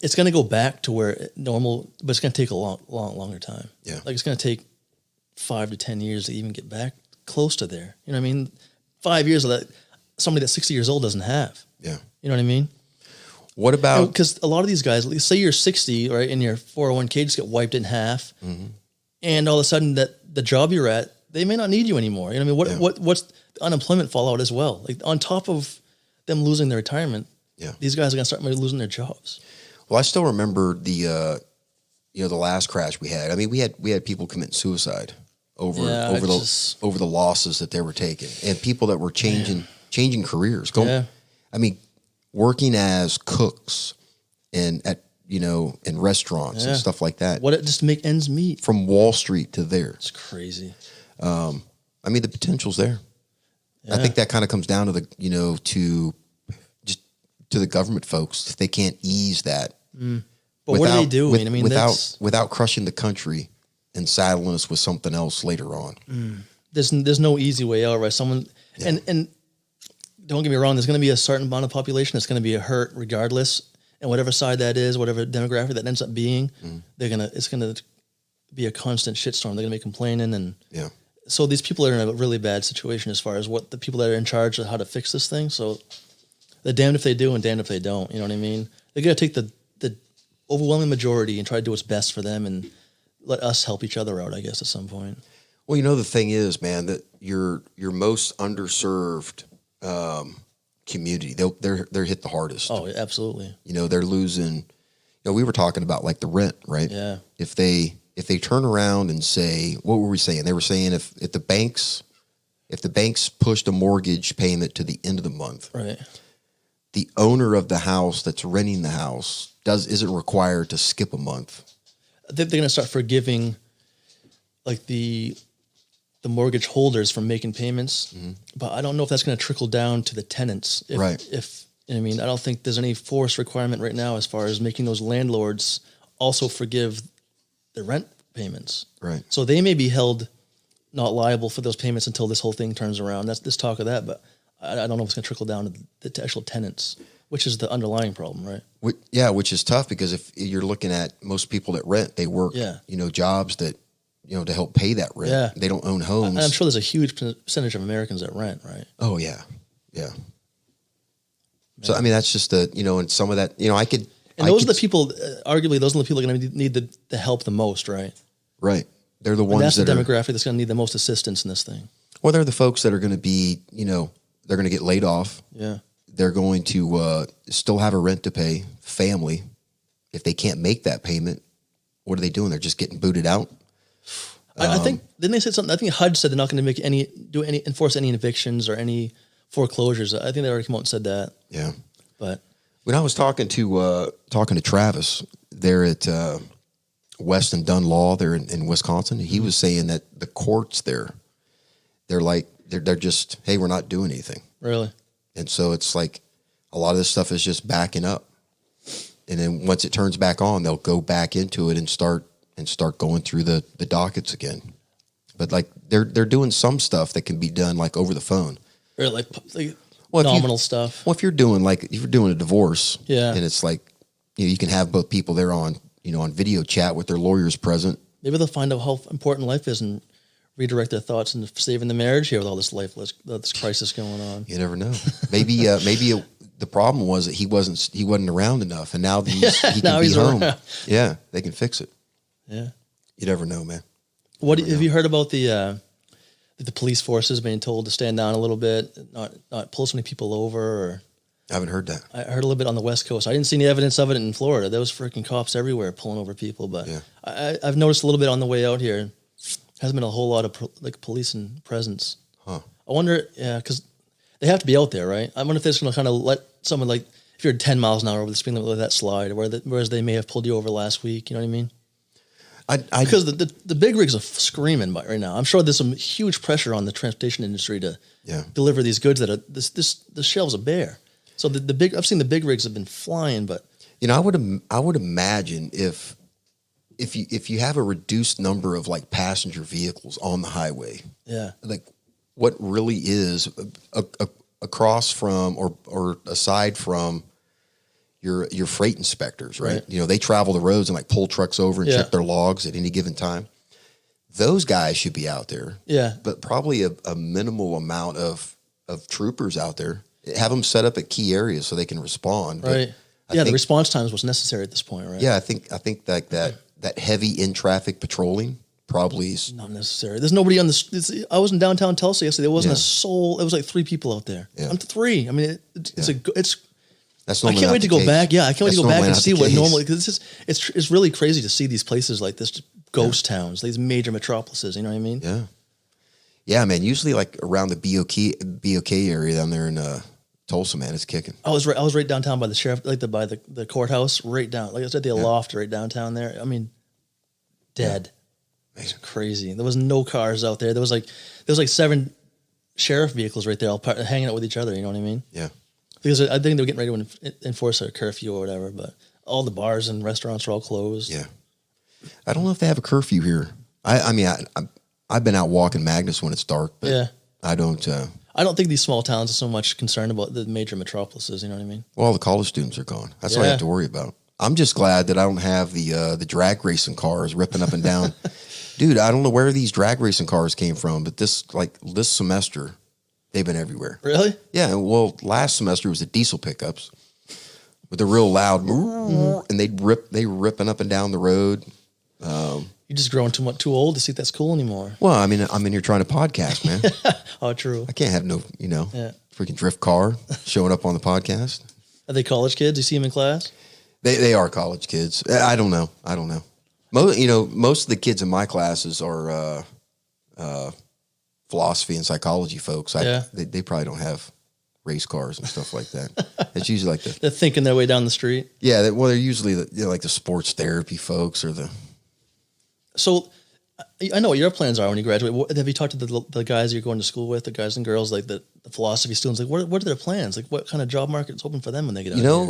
It's going to go back to where normal, but it's going to take a longer time. Yeah. Like, it's going to take 5 to 10 years to even get back close to there. You know what I mean? 5 years of that, somebody that's 60 years old doesn't have. Yeah. You know what I mean? What about? Because a lot of these guys, say you're 60, right, and your 401k just get wiped in half, and all of a sudden that the job you're at, they may not need you anymore. You know what I mean? What's the unemployment fallout as well? Like, on top of them losing their retirement, these guys are going to start losing their jobs. Well, I still remember the last crash we had. I mean, we had people commit suicide over the losses that they were taking, and people that were changing careers. I mean, working as cooks and in restaurants and stuff like that. Just to make ends meet. From Wall Street to there. It's crazy. I mean, the potential's there. Yeah. I think that kind of comes down to to the government folks. If they can't ease that. But what are they doing? I mean, without crushing the country and saddling us with something else later on. There's no easy way out, right? And don't get me wrong, there's going to be a certain amount of population that's going to be hurt regardless. And whatever side that is, whatever demographic that ends up being, it's going to be a constant shitstorm. They're going to be complaining. And so these people are in a really bad situation as far as what the people that are in charge of how to fix this thing. So they're damned if they do and damned if they don't. You know what I mean? They're going to take the overwhelming majority and try to do what's best for them and let us help each other out, I guess, at some point. Well, the thing is, man, that your most underserved community, they're hit the hardest. Oh, absolutely. They're losing. We were talking about like the rent, right? Yeah. If they turn around and say, what were we saying? They were saying if the banks pushed a mortgage payment to the end of the month, right, the owner of the house that's renting the house isn't required to skip a month. I think they're going to start forgiving, like the mortgage holders from making payments, but I don't know if that's going to trickle down to the tenants. If I mean, I don't think there's any force requirement right now as far as making those landlords also forgive the rent payments. Right. So they may be held not liable for those payments until this whole thing turns around. That's talk of that, but I don't know if it's going to trickle down to the actual tenants, which is the underlying problem, right? Which is tough because if you're looking at most people that rent, they work, jobs that, to help pay that rent. Yeah. They don't own homes. I'm sure there's a huge percentage of Americans that rent, right? Oh, yeah. Yeah. So, I mean, that's just and some of that, I could. And those are the people, arguably, those are the people that are going to need the help the most, right? Right. They're the ones that's the demographic that's going to need the most assistance in this thing. Well, they're the folks that are going to be, they're going to get laid off. Yeah. They're going to still have a rent to pay, family. If they can't make that payment, what are they doing? They're just getting booted out. I think, didn't they say something? I think HUD said they're not going to enforce any evictions or any foreclosures. I think they already come out and said that. Yeah. But when I was talking to Travis there at West and Dunn Law there in Wisconsin, he was saying that the courts there, they're just, hey, we're not doing anything. Really? And so it's like a lot of this stuff is just backing up. And then once it turns back on, they'll go back into it and start going through the dockets again. But like they're doing some stuff that can be done like over the phone. Or like nominal stuff. Well, if you're doing a divorce, and it's like you can have both people there on on video chat with their lawyers present. Maybe they'll find out how important life is and redirect their thoughts into saving the marriage here with all this this crisis going on. You never know. Maybe the problem was that he wasn't around enough, and now that he can be home. Around. Yeah, they can fix it. Yeah, you never know, man. Have you heard about the police forces being told to stand down a little bit, not pull so many people over? Or I haven't heard that. I heard a little bit on the West Coast. I didn't see any evidence of it in Florida. There was freaking cops everywhere pulling over people. But yeah. I've noticed a little bit on the way out here. Hasn't been a whole lot of police and presence. Huh. I wonder, because they have to be out there, right? I wonder if they're just going to kind of let someone, like, if you're 10 miles an hour over the speed limit, let that slide, whereas they may have pulled you over last week. You know what I mean? Because the big rigs are screaming right now. I'm sure there's some huge pressure on the transportation industry to deliver these goods that are the shelves are bare. So I've seen the big rigs have been flying, but I would imagine if you have a reduced number of like passenger vehicles on the highway, like what really is across from or aside from your freight inspectors, right? They travel the roads and like pull trucks over and check their logs at any given time. Those guys should be out there. Yeah. But probably a minimal amount of troopers out there. Have them set up at key areas so they can respond. Right. The response time is what's necessary at this point, right? Yeah, I think like that heavy in traffic patrolling probably is not necessary. There's nobody on the. I was in downtown Tulsa yesterday. There wasn't a soul. It was like 3 people out there. Yeah. I'm 3. I mean, it's. That's I can't wait to go back. Yeah, I can't wait to go back and see what normally, because it's really crazy to see these places like this, ghost towns, these major metropolises. You know what I mean? Yeah. Yeah, man. Usually like around the BOK area down there in Tulsa, man, it's kicking. I was right downtown by the sheriff, like by the courthouse, right down. Like I said, the loft right downtown there. I mean, dead. It's crazy. There was no cars out there. There was like 7 sheriff vehicles right there, all hanging out with each other. You know what I mean? Yeah. Because I think they were getting ready to enforce a curfew or whatever, but all the bars and restaurants are all closed. Yeah. I don't know if they have a curfew here. I've been out walking Magnus when it's dark, but I don't think these small towns are so much concerned about the major metropolises. You know what I mean? Well, the college students are gone. That's all I have to worry about. I'm just glad that I don't have the drag racing cars ripping up and down. Dude, I don't know where these drag racing cars came from, but this semester, they've been everywhere. Really? Yeah. Well, last semester was the diesel pickups with the real loud, and they ripping up and down the road. You're just growing too old to see that's cool anymore. Well, I mean, I'm in here trying to podcast, man. Oh, true. I can't have no, freaking drift car showing up on the podcast. Are they college kids? You see them in class? They are college kids. I don't know. Most of the kids in my classes are philosophy and psychology folks. They probably don't have race cars and stuff like that. It's usually like they're thinking their way down the street. Yeah, they're usually like the sports therapy folks or the. So, I know what your plans are when you graduate. Have you talked to the guys you're going to school with, the guys and girls, like the philosophy students? Like, what are their plans? Like, what kind of job market is open for them when they get out? Here?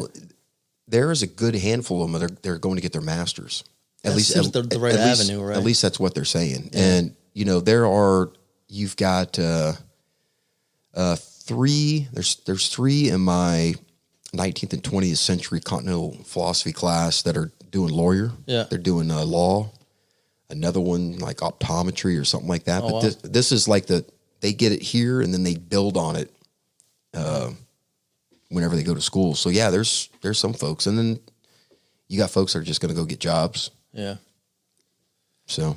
There is a good handful of them. They're going to get their masters. At least the right avenue, right? At least that's what they're saying. Yeah. And you've got 3. There's 3 in my 19th and 20th century continental philosophy class that are doing lawyer. Yeah, they're doing law. Another one like optometry or something like that. This is like they get it here and then they build on it whenever they go to school. So yeah, there's some folks, and then you got folks that are just going to go get jobs. Yeah. So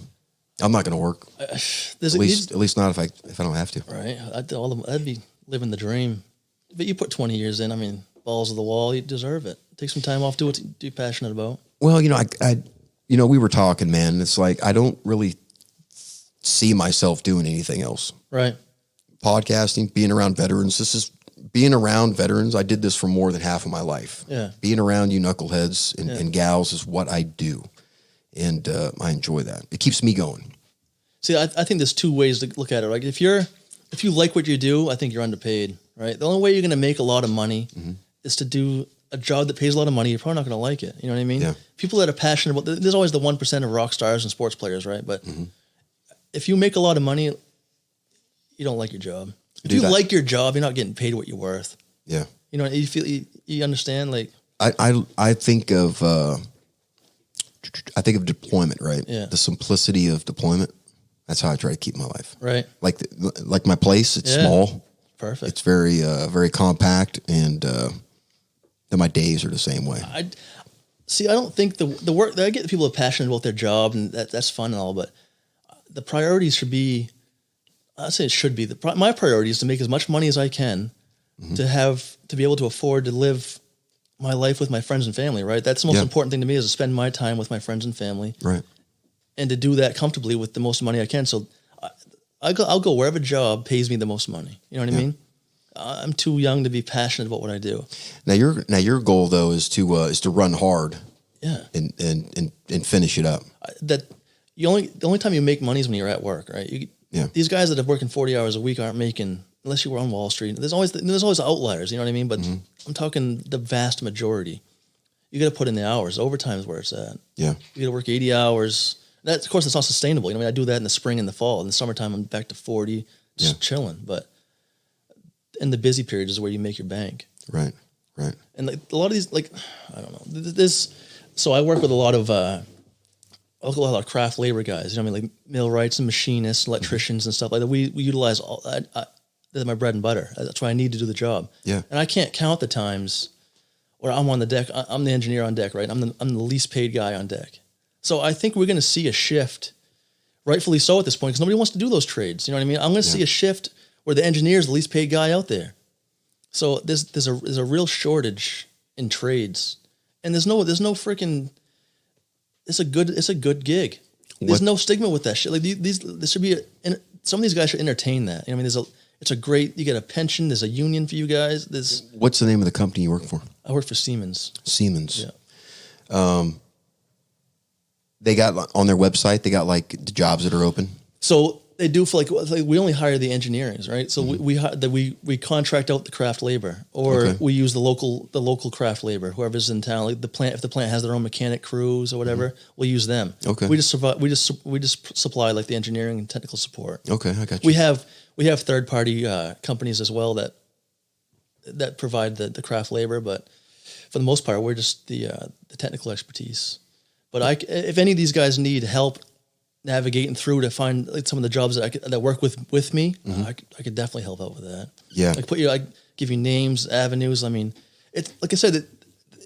I'm not going to work. At least not if I don't have to. Right. I'd be living the dream. But you put 20 years in. I mean, balls of the wall. You deserve it. Take some time off. Do what you're passionate about. Well, we were talking, man. It's like I don't really see myself doing anything else. Right. Podcasting, being around veterans. This is being around veterans. I did this for more than half of my life. Yeah. Being around you knuckleheads and gals is what I do. And I enjoy that. It keeps me going. See, I think there's 2 ways to look at it. Like if you like what you do, I think you're underpaid, right? The only way you're going to make a lot of money is to do a job that pays a lot of money. You're probably not going to like it. You know what I mean? Yeah. People that are passionate about, there's always the 1% of rock stars and sports players, right? But if you make a lot of money, you don't like your job. If you like your job, you're not getting paid what you're worth. Yeah. You know, you understand? Like I think of I think of deployment, right? Yeah. The simplicity of deployment. That's how I try to keep my life. Right. Like my place, it's small. Perfect. It's very, very compact, and then my days are the same way. I don't think the work, I get that people are passionate about their job, and that's fun and all, but the priorities should be, I'd say it should be, my priority is to make as much money as I can to be able to afford to live my life with my friends and family, right? That's the most important thing to me, is to spend my time with my friends and family. Right. And to do that comfortably with the most money I can. So I'll go wherever job pays me the most money. You know what I mean? I'm too young to be passionate about what I do. Now your goal though is to run hard. Yeah. And finish it up. The only time you make money is when you're at work, right? These guys that are working 40 hours a week aren't making, unless you were on Wall Street. There's always outliers, you know what I mean? But I'm talking the vast majority. You got to put in the hours. Overtime is where it's at. Yeah. You got to work 80 hours. Of course, it's not sustainable. You know, I do that in the spring and the fall. In the summertime, I'm back to 40, just chilling. But in the busy periods is where you make your bank. Right. And like a lot of these, like, I don't know. So I work with a lot of craft labor guys. You know what I mean? Like millwrights and machinists, electricians and stuff like that. We utilize all. That's my bread and butter. That's what I need to do the job. Yeah. And I can't count the times where I'm on the deck. I'm the engineer on deck, right? I'm the least paid guy on deck. So I think we're going to see a shift, rightfully so at this point, because nobody wants to do those trades. You know what I mean? I'm going to see a shift where the engineer is the least paid guy out there. So there's a real shortage in trades, and there's no freaking. It's a good gig. There's no stigma with that shit. Like this should be some of these guys should entertain that. You know what I mean, it's a great. You get a pension. There's a union for you guys. What's the name of the company you work for? I work for Siemens. Yeah. They got on their website. They got like the jobs that are open. So they do for like we only hire the engineers, right? So we contract out the craft labor, or we use the local craft labor, whoever's in town. Like if the plant has their own mechanic crews or whatever, we'll use them. Okay. We just supply like the engineering and technical support. Okay, I got you. We have third party companies as well that provide the craft labor, but for the most part, we're just the technical expertise. But if any of these guys need help navigating through to find like some of the jobs that work with me, I could definitely help out with that. Yeah, I give you names, avenues. I mean, it's like I said,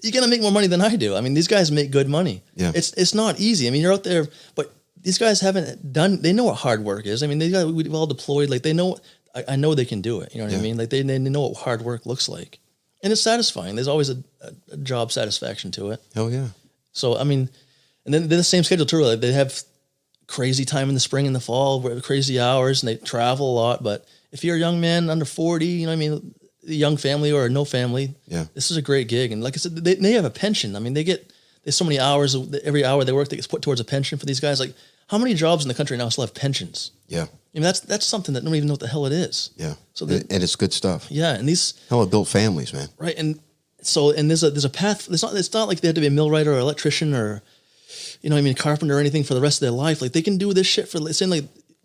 you're gonna make more money than I do. I mean, these guys make good money. Yeah, it's not easy. I mean, you're out there, but these guys haven't done. They know what hard work is. I mean, we've all deployed. Like they know. I know they can do it. You know what I mean? Like they know what hard work looks like, and it's satisfying. There's always a job satisfaction to it. Hell yeah. So I mean, and then they're the same schedule too. Like they have crazy time in the spring and the fall, crazy hours, and they travel a lot. But if you're a young man under 40, you know what I mean, a young family or no family, this is a great gig. And like I said, they have a pension. I mean, there's so many hours, every hour they work that gets put towards a pension for these guys. Like how many jobs in the country now still have pensions? Yeah. I mean, that's something that nobody even know what the hell it is. Yeah. So and it's good stuff. Yeah. And it built families, man. Right. And so, and there's a path. It's not like they have to be a millwright or electrician or, you know what I mean, carpenter or anything for the rest of their life. Like they can do this shit for, let's say like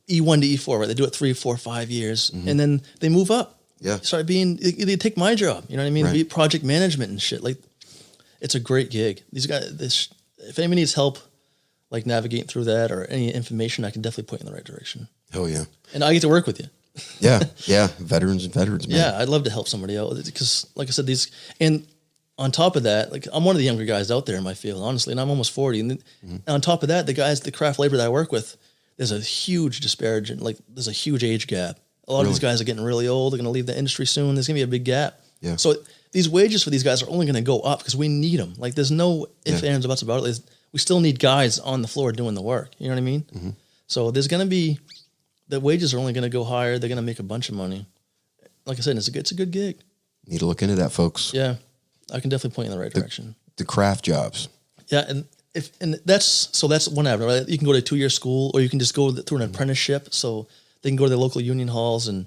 E1 to E4, right? They do it 3, 4, 5 years and then they move up. Yeah. They take my job, you know what I mean? Right. Be project management and shit. Like it's a great gig. These guys, if anybody needs help, like navigating through that or any information, I can definitely point you in the right direction. Oh yeah. And I get to work with you. Yeah. Yeah. Veterans, man. Yeah. I'd love to help somebody out because like I said, and on top of that, like I'm one of the younger guys out there in my field, honestly, and I'm almost 40. And on top of that, the craft labor that I work with, there's a huge disparity. Like there's a huge age gap. A lot of these guys are getting really old. They're going to leave the industry soon. There's going to be a big gap. Yeah. So these wages for these guys are only going to go up because we need them. Like there's no ifs, ands, or buts about it. We still need guys on the floor doing the work. You know what I mean? Mm-hmm. So there's going to be, the wages are only going to go higher. They're going to make a bunch of money. Like I said, it's a good gig. Need to look into that, folks. Yeah. I can definitely point you in the right direction. The craft jobs. Yeah, and that's one avenue, right? You can go to a 2-year school, or you can just go through an apprenticeship. So they can go to their local union halls and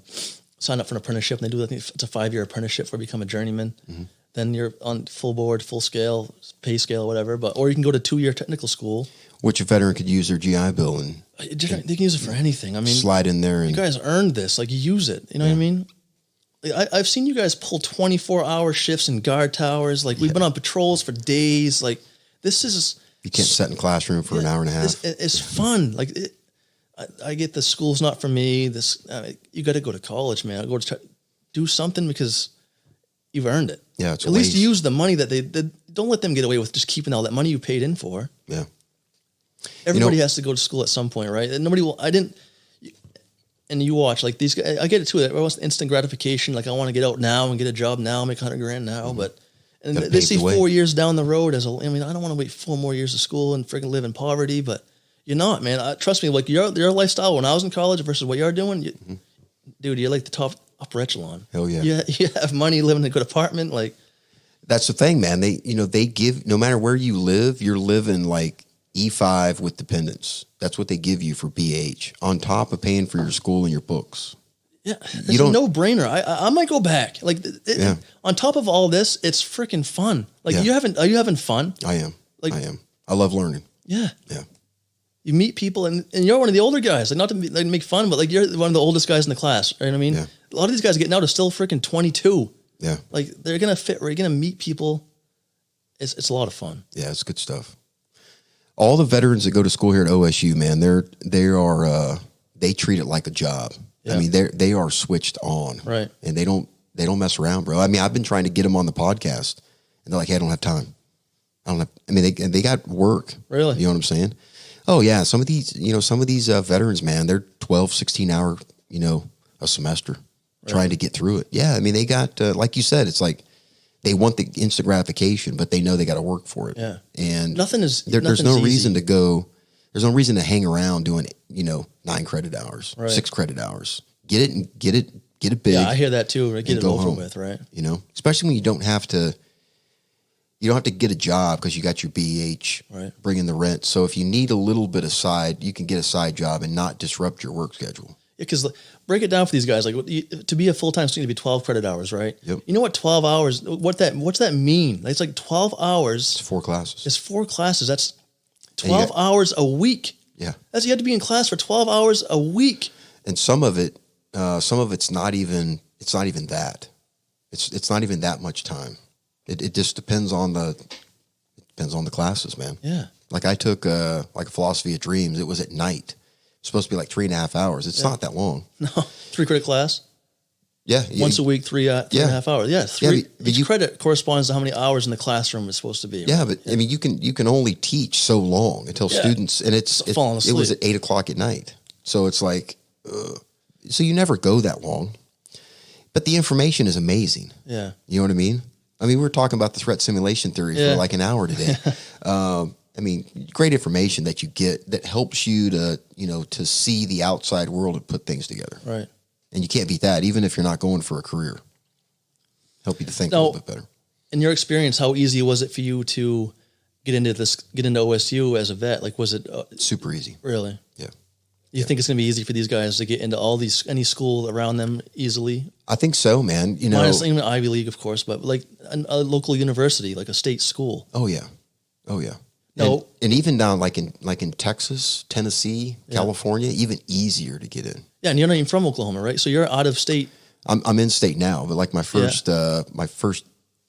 sign up for an apprenticeship. And they do, I think it's a 5-year apprenticeship for become a journeyman. Mm-hmm. Then you're on full board, full scale, pay scale, whatever. Or you can go to 2-year technical school. Which a veteran could use their GI Bill and they can use it for anything. I mean, slide in there. You guys earned this. Like you use it. You know what I mean? I've seen you guys pull 24-hour shifts in guard towers. Like we've been on patrols for days. Like this is You can't sit in the classroom for an hour and a half. It's fun. Like I get the school's not for me. You got to go to college, man. Go to do something because you've earned it. Yeah, it's at least use the money that they don't let them get away with just keeping all that money you paid in for. Yeah. Everybody has to go to school at some point, right? And nobody will. I didn't. And you watch like these guys. I get it too. It was instant gratification. Like I want to get out now and get a job now, make $100,000 now. But and they see 4 years down the road as I mean, I don't want to wait 4 more years of school and freaking live in poverty. But you're not, man. Trust me. Like your lifestyle when I was in college versus what you're doing, dude. You're like the top upper echelon. Hell yeah. You have money, living in a good apartment. Like that's the thing, man. They give no matter where you live, you're living like E5 with dependents. That's what they give you for BH on top of paying for your school and your books. Yeah, it's a no-brainer. I might go back. Like on top of all this, it's freaking fun. Like are you having fun? I am. Like I am. I love learning. Yeah. Yeah. You meet people and you're one of the older guys. Like not to make fun, but like you're one of the oldest guys in the class. Right? I mean, a lot of these guys getting out are still freaking 22. Yeah. Like they're gonna fit. We're gonna meet people. It's a lot of fun. Yeah, it's good stuff. All the veterans that go to school here at OSU, man, they treat it like a job. Yeah. I mean, they are switched on, right? And they don't mess around, bro. I mean, I've been trying to get them on the podcast, and they're like, "Hey, I don't have time. I don't have." I mean, they got work. Really? You know what I'm saying? Oh yeah, some of these veterans, man, they're 12, 16 hour, a semester trying to get through it. Yeah, I mean, they got like you said, it's like they want the instant gratification, but they know they got to work for it. Yeah, and there's no reason to go. There's no reason to hang around doing 9 credit hours, 6 credit hours. Get it big. Yeah, I hear that too. Get it over with, right? Especially when you don't have to get a job because you got your BH, right? Bring in the rent. So if you need a little bit of side, you can get a side job and not disrupt your work schedule. Yeah, because break it down for these guys. Like to be a full-time student, to be 12 credit hours, right? Yep. You know what 12 hours? What's that mean? It's like 12 hours. It's 4 classes. It's 4 classes. That's 12 hours a week. Yeah. You have to be in class for 12 hours a week. And some of it's not even that. It's not even that much time. It just depends on the classes, man. Yeah. Like I took a philosophy of dreams. It was at night. It's supposed to be like 3.5 hours. It's not that long. No, 3 credit class. Yeah. Once a week, 3.5 hours. Yeah. Each credit corresponds to how many hours in the classroom is supposed to be. Right? Yeah. But I mean, you can only teach so long until students, and it was at 8 o'clock at night. So it's like, so you never go that long, but the information is amazing. Yeah. You know what I mean? We were talking about the threat simulation theory for like an hour today. I mean, great information that you get that helps you to see the outside world and put things together. Right. And you can't beat that, even if you're not going for a career. Help you to think a little bit better. In your experience, how easy was it for you to get into OSU as a vet? Like, was it super easy? Really? Yeah. You think it's going to be easy for these guys to get into any school around them easily? I think so, man. Minus even Ivy League, of course, but like a local university, like a state school. Oh yeah. No, and even down like in Texas, Tennessee, California, even easier to get in. Yeah, and you're not even from Oklahoma, right? So you're out of state. I'm in state now, but like my first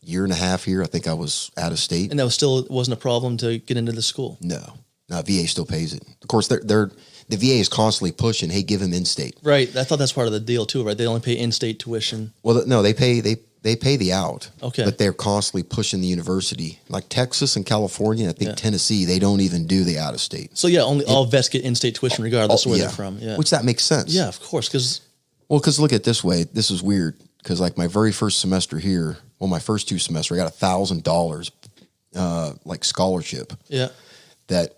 year and a half here, I think I was out of state, and that wasn't a problem to get into the school. No, VA still pays it. Of course, the VA is constantly pushing, hey, give him in-state. Right. I thought that's part of the deal too, right? They only pay in-state tuition. Well, no, they pay the out. Okay. But they're constantly pushing the university. Like Texas and California, I think Tennessee, they don't even do the out-of-state. So all vets get in-state tuition regardless of where they're from. Yeah. Which that makes sense. Yeah, of course. Because look at it this way. This is weird. Because like my very first semester here, my first 2 semesters, I got $1,000 like scholarship. Yeah. That,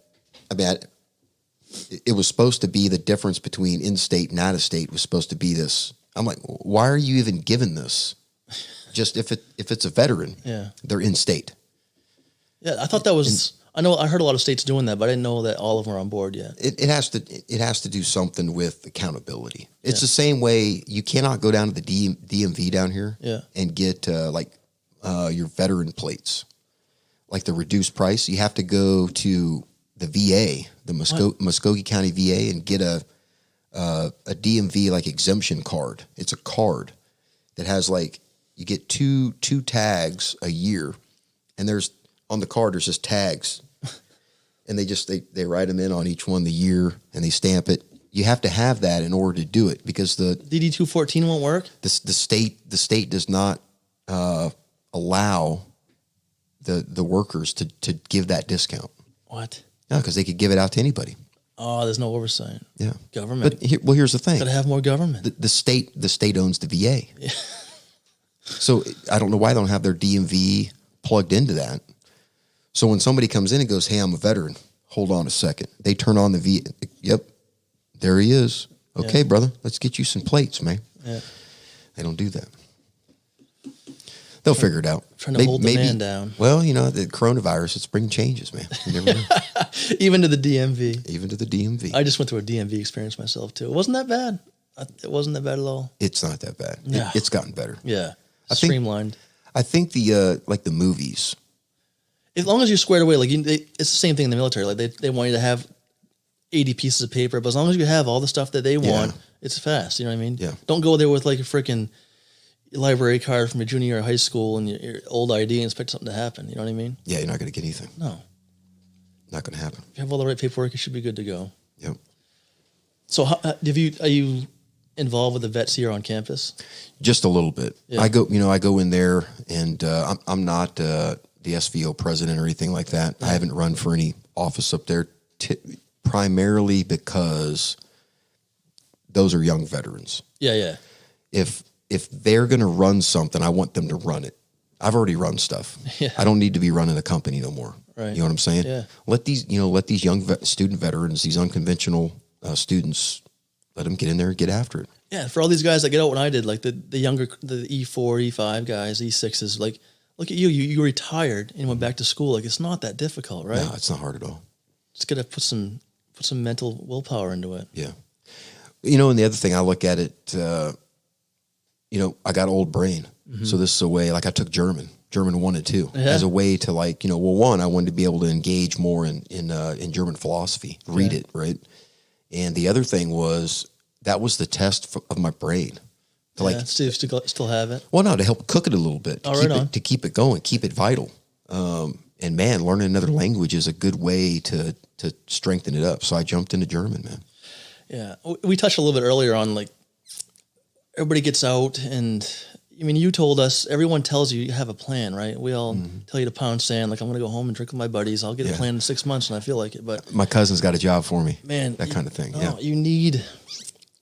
it was supposed to be the difference between in-state and out-of-state was supposed to be this. I'm like, why are you even given this? Just if it's a veteran, they're in-state. Yeah, I thought that was. I heard a lot of states doing that, but I didn't know that all of them are on board yet. It has to do something with accountability. It's the same way you cannot go down to the DMV down here and get your veteran plates, like the reduced price. You have to go to the VA, the Muskogee County VA, and get a DMV like exemption card. It's a card that has like you get two tags a year, and there's on the card there's just tags, and they write them in on each one, the year, and they stamp it. You have to have that in order to do it, because the DD-214 won't work. The state does not allow the workers to give that discount. What? No, because they could give it out to anybody. Oh, there's no oversight. Yeah, Government. But here's the thing: gotta have more government. The state owns the VA. Yeah. So I don't know why they don't have their DMV plugged into that. So when somebody comes in and goes, "Hey, I'm a veteran," hold on a second. They turn on the VA. Yep, there he is. Okay, brother, let's get you some plates, man. Yeah. They don't do that. They'll figure it out. Trying to hold the man down. Well, the coronavirus, it's bringing changes, man. You never know. Even to the DMV. Even to the DMV. I just went through a DMV experience myself, too. It wasn't that bad. It wasn't that bad at all. It's not that bad. Yeah. It's gotten better. Yeah. I think- Streamlined. I think the movies. As long as you're squared away, it's the same thing in the military. Like they want you to have 80 pieces of paper, but as long as you have all the stuff that they want, it's fast. You know what I mean? Yeah. Don't go there with like a freaking library card from your junior year of high school and your old ID and expect something to happen. You know what I mean? Yeah, you're not going to get anything. No. Not going to happen. If you have all the right paperwork, you should be good to go. Yep. So are you involved with the vets here on campus? Just a little bit. Yeah. I go in there, and I'm not the SVO president or anything like that. I haven't run for any office up there, primarily because those are young veterans. Yeah, yeah. If they're going to run something, I want them to run it. I've already run stuff. Yeah. I don't need to be running a company no more. Right. You know what I'm saying? Yeah. Let these young student veterans, these unconventional students, let them get in there and get after it. Yeah, for all these guys that get out when I did, like the younger, the E4, E5 guys, E6s, like, look at you. You retired and went back to school. Like, it's not that difficult, right? No, it's not hard at all. Just got to put some mental willpower into it. Yeah. And the other thing I look at it, I got old brain. Mm-hmm. So this is a way, like I took German 1 and 2 as a way to one, I wanted to be able to engage more in German philosophy, read it, right? And the other thing was, that was the test of my brain. To still have it. Well, no, to help cook it a little bit, to keep it going, keep it vital. And man, learning another language is a good way to strengthen it up. So I jumped into German, man. Yeah. We touched a little bit earlier on, like, everybody gets out and, I mean, you told us, everyone tells you have a plan, right? We all tell you to pound sand. Like, I'm going to go home and drink with my buddies. I'll get a plan in 6 months when I feel like it. But my cousin's got a job for me. Man. That kind of thing.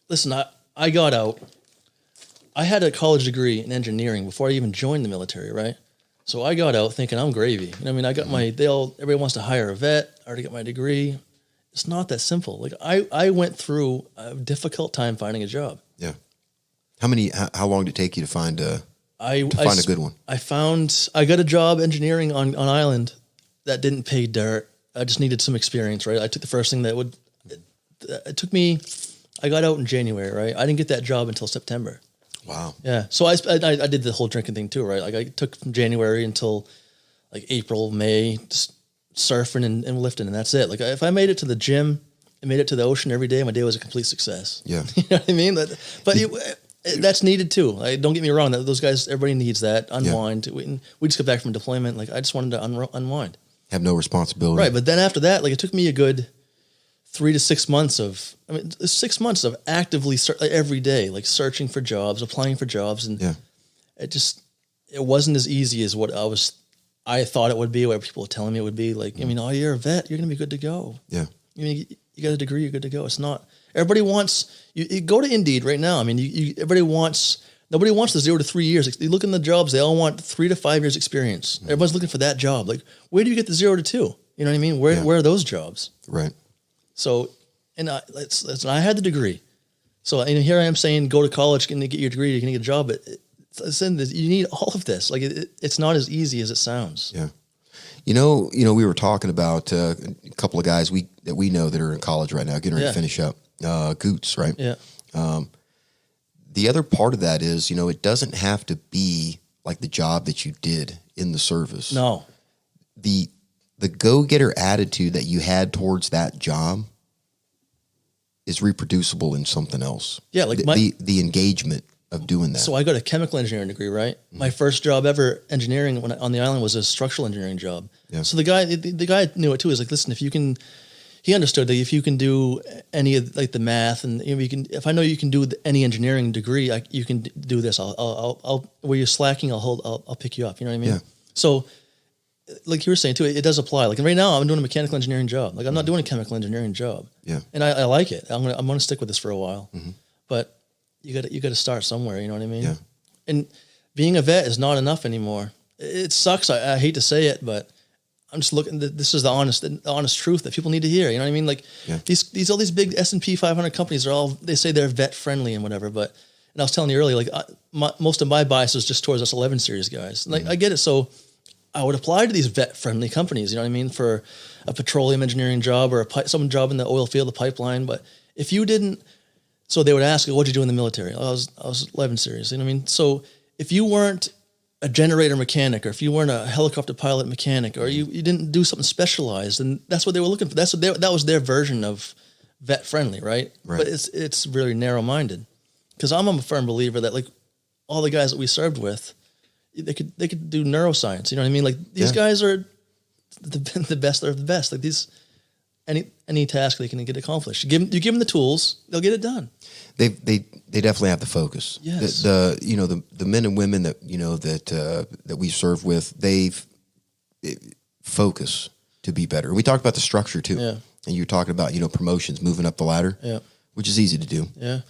Listen, I got out. I had a college degree in engineering before I even joined the military, right? So I got out thinking I'm gravy. You know what I mean? I got everybody wants to hire a vet. I already got my degree. It's not that simple. Like I went through a difficult time finding a job. Yeah. How long did it take you to find a good one? I got a job engineering on island that didn't pay dirt. I just needed some experience, right? I took the first thing it took me, I got out in January, right? I didn't get that job until September. Wow. Yeah. So I did the whole drinking thing too, right? Like I took from January until like April, May, just surfing and lifting, and that's it. Like if I made it to the gym and made it to the ocean every day, my day was a complete success. Yeah. You know what I mean? That's needed too. Like, don't get me wrong. Those guys, everybody needs that. Unwind. Yeah. We just got back from deployment. Like I just wanted to unwind. Have no responsibility. Right. But then after that, like it took me a good 3 to 6 months of, 6 months of actively every day, like searching for jobs, applying for jobs. And it wasn't as easy as what I thought it would be, what people were telling me it would be. Like, oh, you're a vet, you're going to be good to go. Yeah. You got a degree, you're good to go. It's not, everybody wants, you go to Indeed right now. Nobody wants the 0 to 3 years. You look in the jobs, they all want 3 to 5 years experience. Mm-hmm. Everyone's looking for that job. Like, where do you get the 0 to 2? You know what I mean? Where are those jobs? Right. So, and I had the degree. So, and here I am saying, go to college and get your degree, you're going to get a job. But you need all of this. Like, it's not as easy as it sounds. Yeah. We were talking about a couple of guys that we know that are in college right now, getting ready to finish up. Goots, right? Yeah. The other part of that is, it doesn't have to be like the job that you did in the service. No. The go-getter attitude that you had towards that job is reproducible in something else. Yeah, like the engagement of doing that. So I got a chemical engineering degree, right? My first job ever engineering on the island was a structural engineering job. Yeah. So the guy knew it too. He's like, listen, he understood that if you can do any of like the math and you can, if I know you can do any engineering degree, you can do this. I'll where you're slacking, I'll pick you up. You know what I mean? Yeah. So like you were saying too, it does apply. Like right now I'm doing a mechanical engineering job. Like I'm not doing a chemical engineering job. Yeah. And I like it. I'm going to stick with this for a while, but you got to start somewhere. You know what I mean? Yeah. And being a vet is not enough anymore. It sucks. I hate to say it, but I'm just looking. This is the honest truth that people need to hear. You know what I mean? Like all these big S&P 500 companies they say they're vet friendly and whatever. But and I was telling you earlier, like most of my bias is just towards us 11 series guys. Like I get it. So I would apply to these vet friendly companies. You know what I mean? For a petroleum engineering job or some job in the oil field, the pipeline. But if you didn't, so they would ask, "What'd you do in the military?" I was 11 series. You know what I mean? So if you weren't a generator mechanic, or if you weren't a helicopter pilot mechanic, or you didn't do something specialized, and that's what they were looking for. That was their version of vet friendly, right? But it's really narrow minded, because I'm a firm believer that like all the guys that we served with, they could do neuroscience. You know what I mean? Like these guys are the best of the best. Like these any task they can get accomplished. You give them the tools, they'll get it done. They definitely have the focus. Yes. The men and women that that we serve with, focus to be better. We talked about the structure too. Yeah. And you're talking about promotions, moving up the ladder. Yeah. Which is easy to do. Yeah.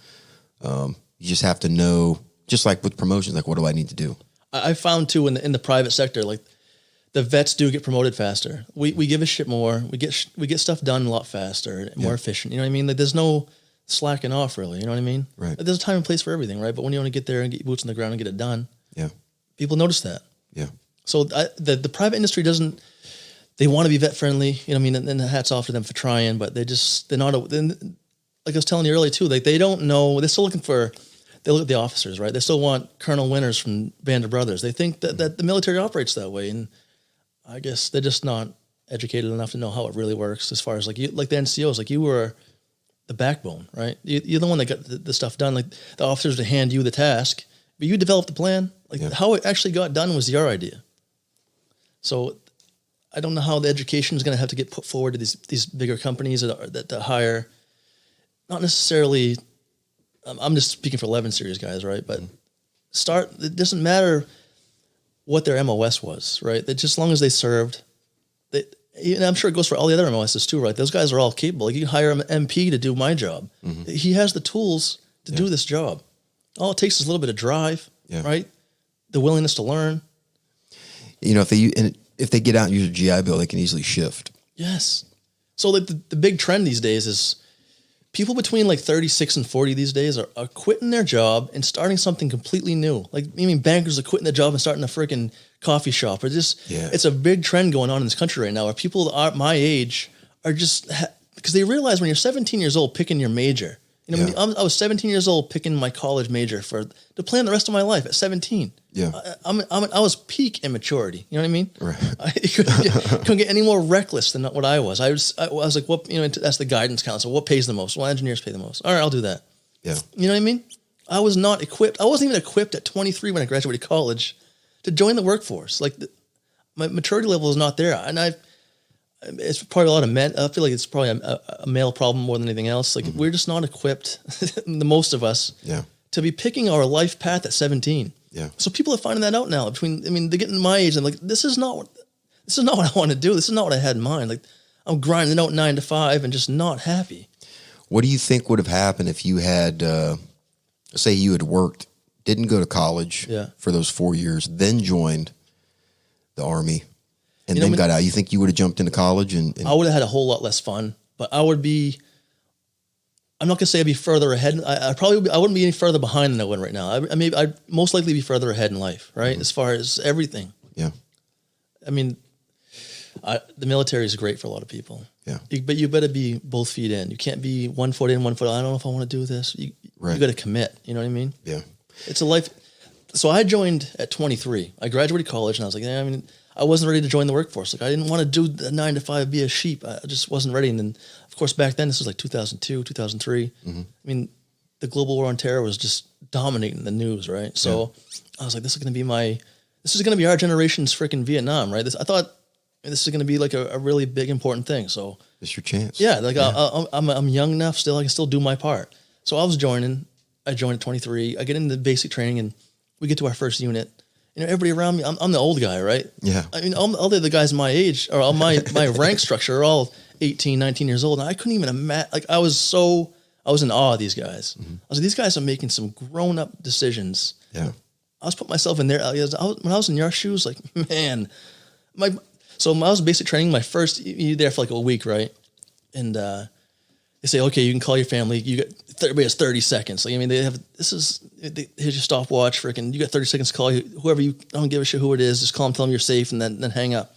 You just have to know, just like with promotions, like what do I need to do? I found too in the private sector, like the vets do get promoted faster. We give a shit more. We get stuff done a lot faster and more efficient. You know what I mean? Like there's no slacking off really. You know what I mean? Right. Like, there's a time and place for everything, right? But when you want to get there and get your boots on the ground and get it done, people notice that. Yeah. So the private industry they want to be vet friendly. You know what I mean? And hats off to them for trying, but they're not. Like I was telling you earlier too, like they don't know. They're still looking for. They look at the officers, right? They still want Colonel Winters from Band of Brothers. They think that the military operates that way, and I guess they're just not educated enough to know how it really works. As far as like the NCOs, like you were the backbone, right? You're the one that got the stuff done. Like the officers would hand you the task, but you developed the plan. Like how it actually got done was your idea. So I don't know how the education is going to have to get put forward to these bigger companies that hire, not necessarily. I'm just speaking for 11 series guys, right? But it doesn't matter what their MOS was, right? That just as long as they served, and I'm sure it goes for all the other MOSs too, right? Those guys are all capable. Like you can hire an MP to do my job. He has the tools to do this job. All it takes is a little bit of drive, right? The willingness to learn. If they get out and use a GI Bill, they can easily shift. Yes. So like the big trend these days is people between like 36 and 40 these days are quitting their job and starting something completely new. Like, bankers are quitting their job and starting a freaking coffee shop. Or it's a big trend going on in this country right now where people my age are just, because they realize when you're 17 years old picking your major, I was 17 years old picking my college major to plan the rest of my life at 17. Yeah. I was peak immaturity. You know what I mean? Right. I couldn't get any more reckless than what I was. I was like, what, that's the guidance council. What pays the most? Well, engineers pay the most. All right, I'll do that. Yeah. You know what I mean? I was not equipped. I wasn't even equipped at 23 when I graduated college to join the workforce. Like my maturity level is not there. And it's probably a lot of men. I feel like it's probably a male problem more than anything else. Like we're just not equipped, the most of us, to be picking our life path at 17. Yeah. So people are finding that out now. They're getting to my age and like, this is not what I want to do. This is not what I had in mind. Like I'm grinding out 9 to 5 and just not happy. What do you think would have happened if you had, say you had worked, didn't go to college for those 4 years, then joined the Army and then got out? You think you would have jumped into college and I would have had a whole lot less fun, but I'm not gonna say I'd be further ahead. I wouldn't be any further behind than I would right now. I'd most likely be further ahead in life, right? As far as everything. Yeah. The military is great for a lot of people. Yeah. But you better be both feet in. You can't be 1 foot in, 1 foot out. I don't know if I want to do this. You got to commit. You know what I mean? Yeah. It's a life. So I joined at 23. I graduated college and I was like, I wasn't ready to join the workforce. Like I didn't want to do the 9 to 5, be a sheep. I just wasn't ready. And then of course back then, this was like 2002, 2003. The global war on terror was just dominating the news, right? So I was like, this is going to be our generation's freaking Vietnam, right? I thought this is going to be like a really big, important thing. So it's your chance. Yeah. Like I'm young enough still, I can still do my part. So I joined at 23. I get into basic training and we get to our first unit. Everybody around me, I'm the old guy, right? Yeah. I mean, all the guys my age or all my rank structure are all 18, 19 years old. And I couldn't even imagine, like I was in awe of these guys. I was like, these guys are making some grown up decisions. Yeah. I was putting myself in there. When I was in your shoes, like, man, so when I was basic training, my first, you're there for like a week, right? And they say, okay, you can call your family. Everybody has 30 seconds. Like, I mean, here's your stopwatch, freaking, you got 30 seconds to call whoever I don't give a shit who it is. Just call them, tell them you're safe, and then hang up.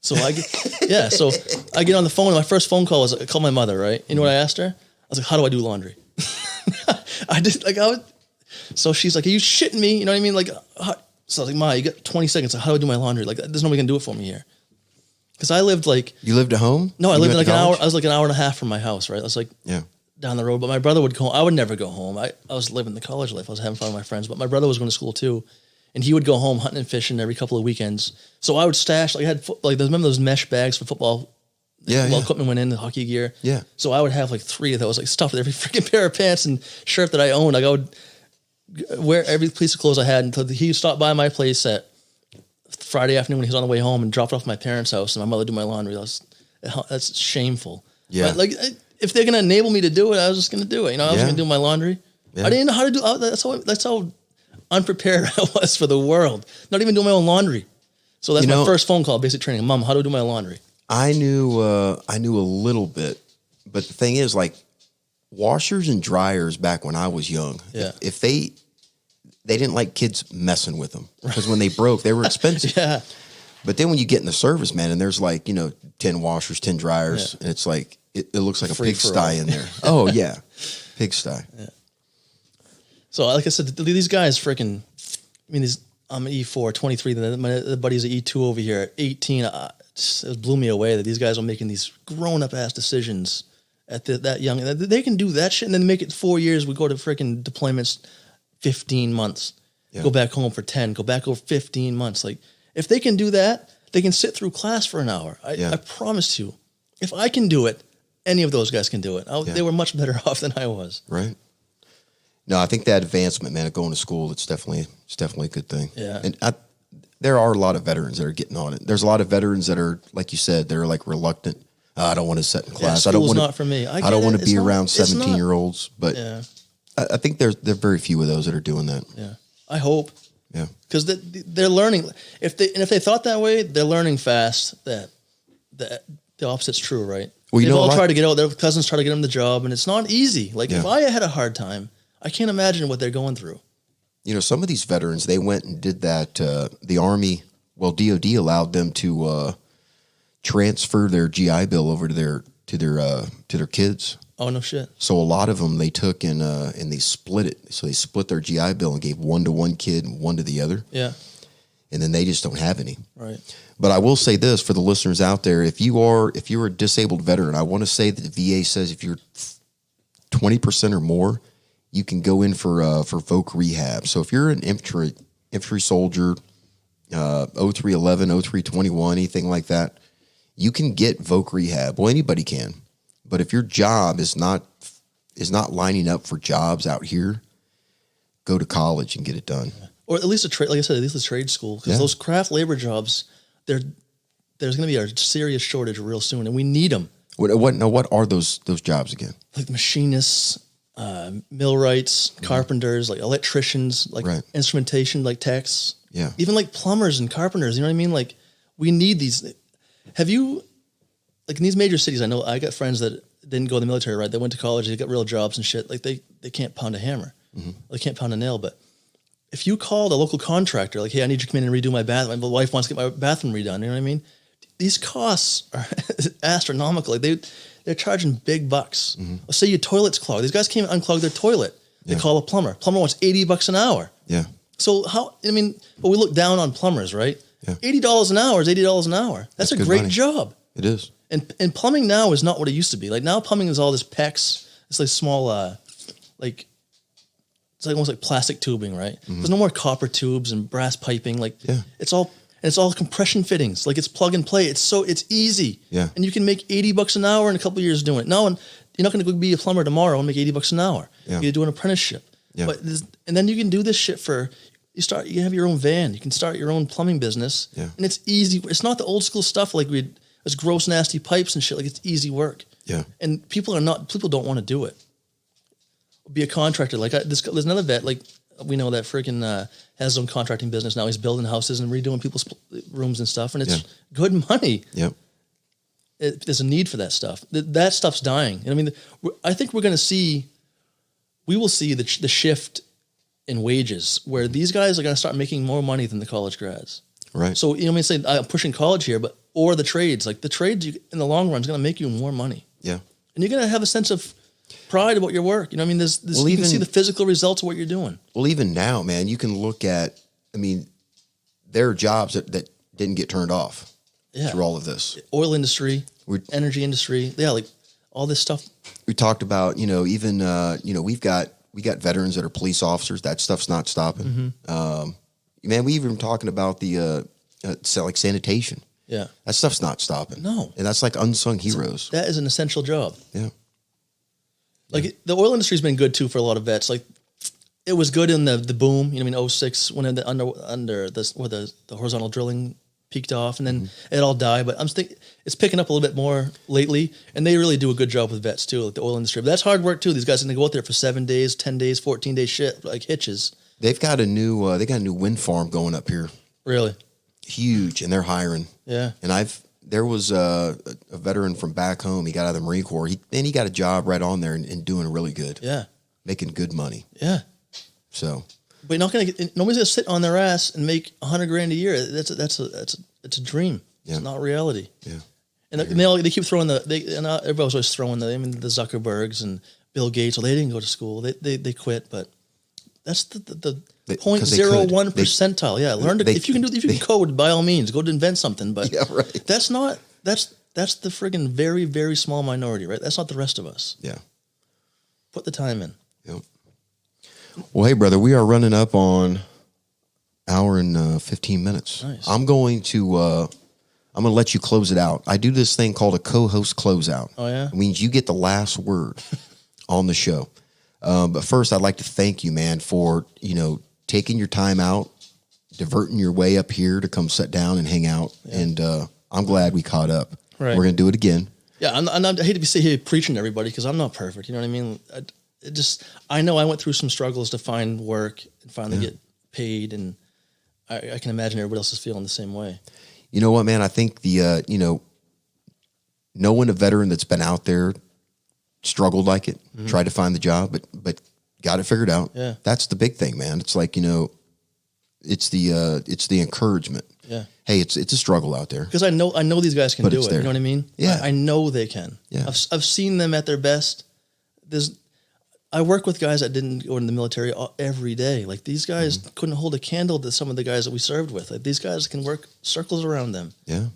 So I get on the phone. And my first phone call was, I called my mother, right? You know what I asked her? I was like, how do I do laundry? So she's like, are you shitting me? You know what I mean? Like, so I was like, Ma, you got 20 seconds. How do I do my laundry? Like, there's nobody gonna do it for me here. Because I lived like... You lived at home? No, I lived like an hour. I was like an hour and a half from my house, right? I was like down the road. But my brother would go home. I would never go home. I was living the college life. I was having fun with my friends. But my brother was going to school too. And he would go home hunting and fishing every couple of weekends. So I would stash... Like I had... remember those mesh bags for football? Equipment went in, the hockey gear. Yeah. So I would have like 3 of those, like stuffed with every freaking pair of pants and shirt that I owned. Like I would wear every piece of clothes I had until he stopped by my place at Friday afternoon when he was on the way home and dropped it off at my parents' house, and my mother would do my laundry. That's shameful. Yeah. But like, if they're gonna enable me to do it, I was just gonna do it. I was gonna do my laundry. Yeah. I didn't know how to do. That's how unprepared I was for the world. Not even doing my own laundry. So that's my first phone call, basic training. Mom, how do I do my laundry? I knew a little bit, but the thing is, like, washers and dryers back when I was young, if they didn't like kids messing with them, because when they broke, they were expensive. Yeah. But then when you get in the service, man, and there's like, 10 washers, 10 dryers, and it's like, it looks like a pigsty in there. Oh, yeah. Pigsty. Yeah. So, like I said, these guys freaking, I'm an E4, 23, my buddy's an E2 over here at 18. It blew me away that these guys are making these grown-up ass decisions at that young. They can do that shit and then make it 4 years. We go to freaking deployments, 15 months. Yeah. Go back home for 10. Go back over 15 months. Like, if they can do that, they can sit through class for an hour. I promise you. If I can do it, any of those guys can do it. They were much better off than I was. Right. No, I think that advancement, man, of going to school, it's definitely a good thing. Yeah. And there are a lot of veterans that are getting on it. There's a lot of veterans that are, like you said, they're like reluctant. I don't want to sit in class. Yeah, school's not for me. I don't want to be around 17-year-olds. But I think there are very few of those that are doing that. Yeah. I hope. Yeah. Because they're learning. If they thought that way, they're learning fast that the opposite's true, right? Well, they've all tried to get out. Their cousins try to get them the job, and it's not easy. Like, if I had a hard time, I can't imagine what they're going through. Some of these veterans, they went and did that. The Army, DOD allowed them to transfer their GI Bill over to their kids. Oh, no shit. So a lot of them they took and they split it. So they split their GI Bill and gave one to one kid and one to the other. Yeah. And then they just don't have any. Right. But I will say this for the listeners out there: if you're a disabled veteran, I want to say that the VA says if you're 20% or more, you can go in for voc rehab. So if you're an infantry soldier, 0311, 0321, anything like that, you can get voc rehab. Well, anybody can. But if your job is not lining up for jobs out here, go to college and get it done. Or at least a trade, like I said, at least a trade school, because those craft labor jobs, there's going to be a serious shortage real soon, and we need them. What are those jobs again? Like machinists, millwrights, carpenters, like electricians, like instrumentation, like techs. Yeah. Even like plumbers and carpenters. You know what I mean? Like, we need these. Have you, like in these major cities, I know I got friends that didn't go to the military, right? They went to college, they got real jobs and shit. Like they can't pound a hammer. Mm-hmm. They can't pound a nail. But if you called a local contractor, like, hey, I need you to come in and redo my bathroom. My wife wants to get my bathroom redone. You know what I mean? These costs are astronomical. Like they're charging big bucks. Mm-hmm. Let's say your toilet's clogged. These guys came and unclogged their toilet. They call a plumber. Plumber wants $80 an hour. Yeah. So but we look down on plumbers, right? Yeah. $80 an hour is $80 an hour. That's a great job. It is. And plumbing now is not what it used to be. Like, now plumbing is all this PEX. It's like small, it's it's like almost like plastic tubing, right? There's no more copper tubes and brass piping. Like Yeah. it's all compression fittings. Like it's plug and play. It's easy. Yeah. And you can make $80 an hour in a couple of years doing it. No, and you're not going to go be a plumber tomorrow and make $80 an hour. Yeah. You do an apprenticeship. Yeah. And then you can do this shit you have your own van. You can start your own plumbing business. Yeah. And it's easy. It's not the old school stuff like it's gross, nasty pipes and shit. Like it's easy work. Yeah. And people don't want to do it. Be a contractor. Like there's another vet, like we know that freaking has his own contracting business now. He's building houses and redoing people's rooms and stuff. And it's good money. Yep. There's a need for that stuff. That stuff's dying. And I mean, I think we will see the shift in wages where these guys are going to start making more money than the college grads. Right. So, I'm saying I'm pushing college here, or the trades, like the trades in the long run is going to make you more money. Yeah. And you're going to have a sense of pride about your work. You know what I mean? You can see the physical results of what you're doing. Well, even now, man, you can look at, there are jobs that didn't get turned off through all of this. Oil industry, energy industry. Yeah. Like all this stuff. We talked about, even, we got veterans that are police officers. That stuff's not stopping. Man, we even talking about the, like sanitation. Yeah. That stuff's not stopping. No. And that's like unsung heroes. That is an essential job. Yeah. Like the oil industry's been good too for a lot of vets. Like it was good in the boom, 06 when under this where the horizontal drilling peaked off and then it all died. But I'm thinking it's picking up a little bit more lately, and they really do a good job with vets too, like the oil industry. But that's hard work too. These guys are gonna go out there for 7 days, 10 days, 14 days shit, like hitches. They've got a new wind farm going up here. Really? Huge, and they're hiring. Yeah. And there was a veteran from back home. He got out of the Marine Corps. He got a job right on there and doing really good. Yeah. Making good money. Yeah. So. But you're not nobody's gonna sit on their ass and make $100,000 a year. That's a dream. Yeah. It's not reality. Yeah. And they keep throwing everybody's always throwing the Zuckerbergs and Bill Gates. Well, they didn't go to school. They quit, but that's the 0.01 percentile. Yeah, if you can code, by all means, go to invent something. But yeah, right. That's the friggin' very, very small minority, right? That's not the rest of us. Yeah. Put the time in. Yep. Well, hey, brother, we are running up on hour and 15 minutes. Nice. I'm going to let you close it out. I do this thing called a co-host closeout. Oh yeah. It means you get the last word on the show. But first, I'd like to thank you, man, for taking your time out, diverting your way up here to come sit down and hang out. Yeah. And I'm glad we caught up. Right. We're going to do it again. Yeah, I hate to be sitting here preaching to everybody because I'm not perfect. You know what I mean? I know I went through some struggles to find work and finally get paid, and I can imagine everybody else is feeling the same way. You know what, man? I think knowing a veteran that's been out there, struggled like it, tried to find the job, but got it figured out. Yeah. That's the big thing, man. It's like, it's the encouragement. Yeah. Hey, it's a struggle out there. Because I know these guys can do it. There. You know what I mean? Yeah. I know they can. Yeah. I've seen them at their best. I work with guys that didn't go in the military every day. Like these guys couldn't hold a candle to some of the guys that we served with. Like these guys can work circles around them. Yeah.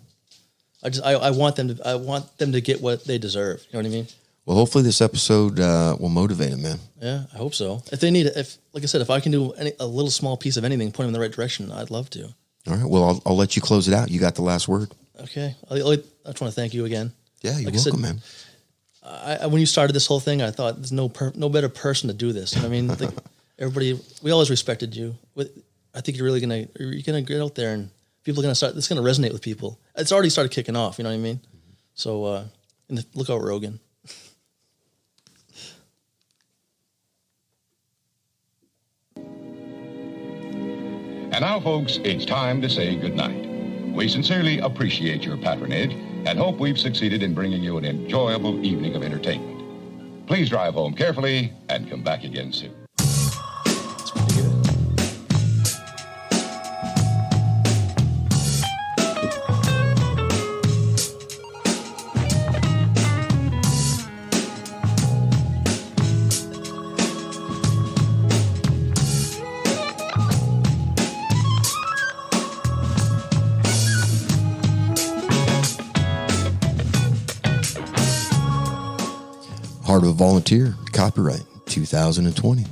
I want them to get what they deserve. You know what I mean? Well, hopefully this episode will motivate them, man. Yeah, I hope so. If they need it, like I said, if I can do a little small piece of anything, point them in the right direction, I'd love to. All right. Well, I'll let you close it out. You got the last word. Okay. I just want to thank you again. Yeah, you're welcome, man. When you started this whole thing, I thought there's no better person to do this. You know what I mean? Like everybody, we always respected you. I think you're gonna get out there and people are gonna start. It's gonna resonate with people. It's already started kicking off. You know what I mean? So look out, Rogan. And now, folks, it's time to say goodnight. We sincerely appreciate your patronage and hope we've succeeded in bringing you an enjoyable evening of entertainment. Please drive home carefully and come back again soon. That's pretty good. Heart of a Volunteer, copyright 2020.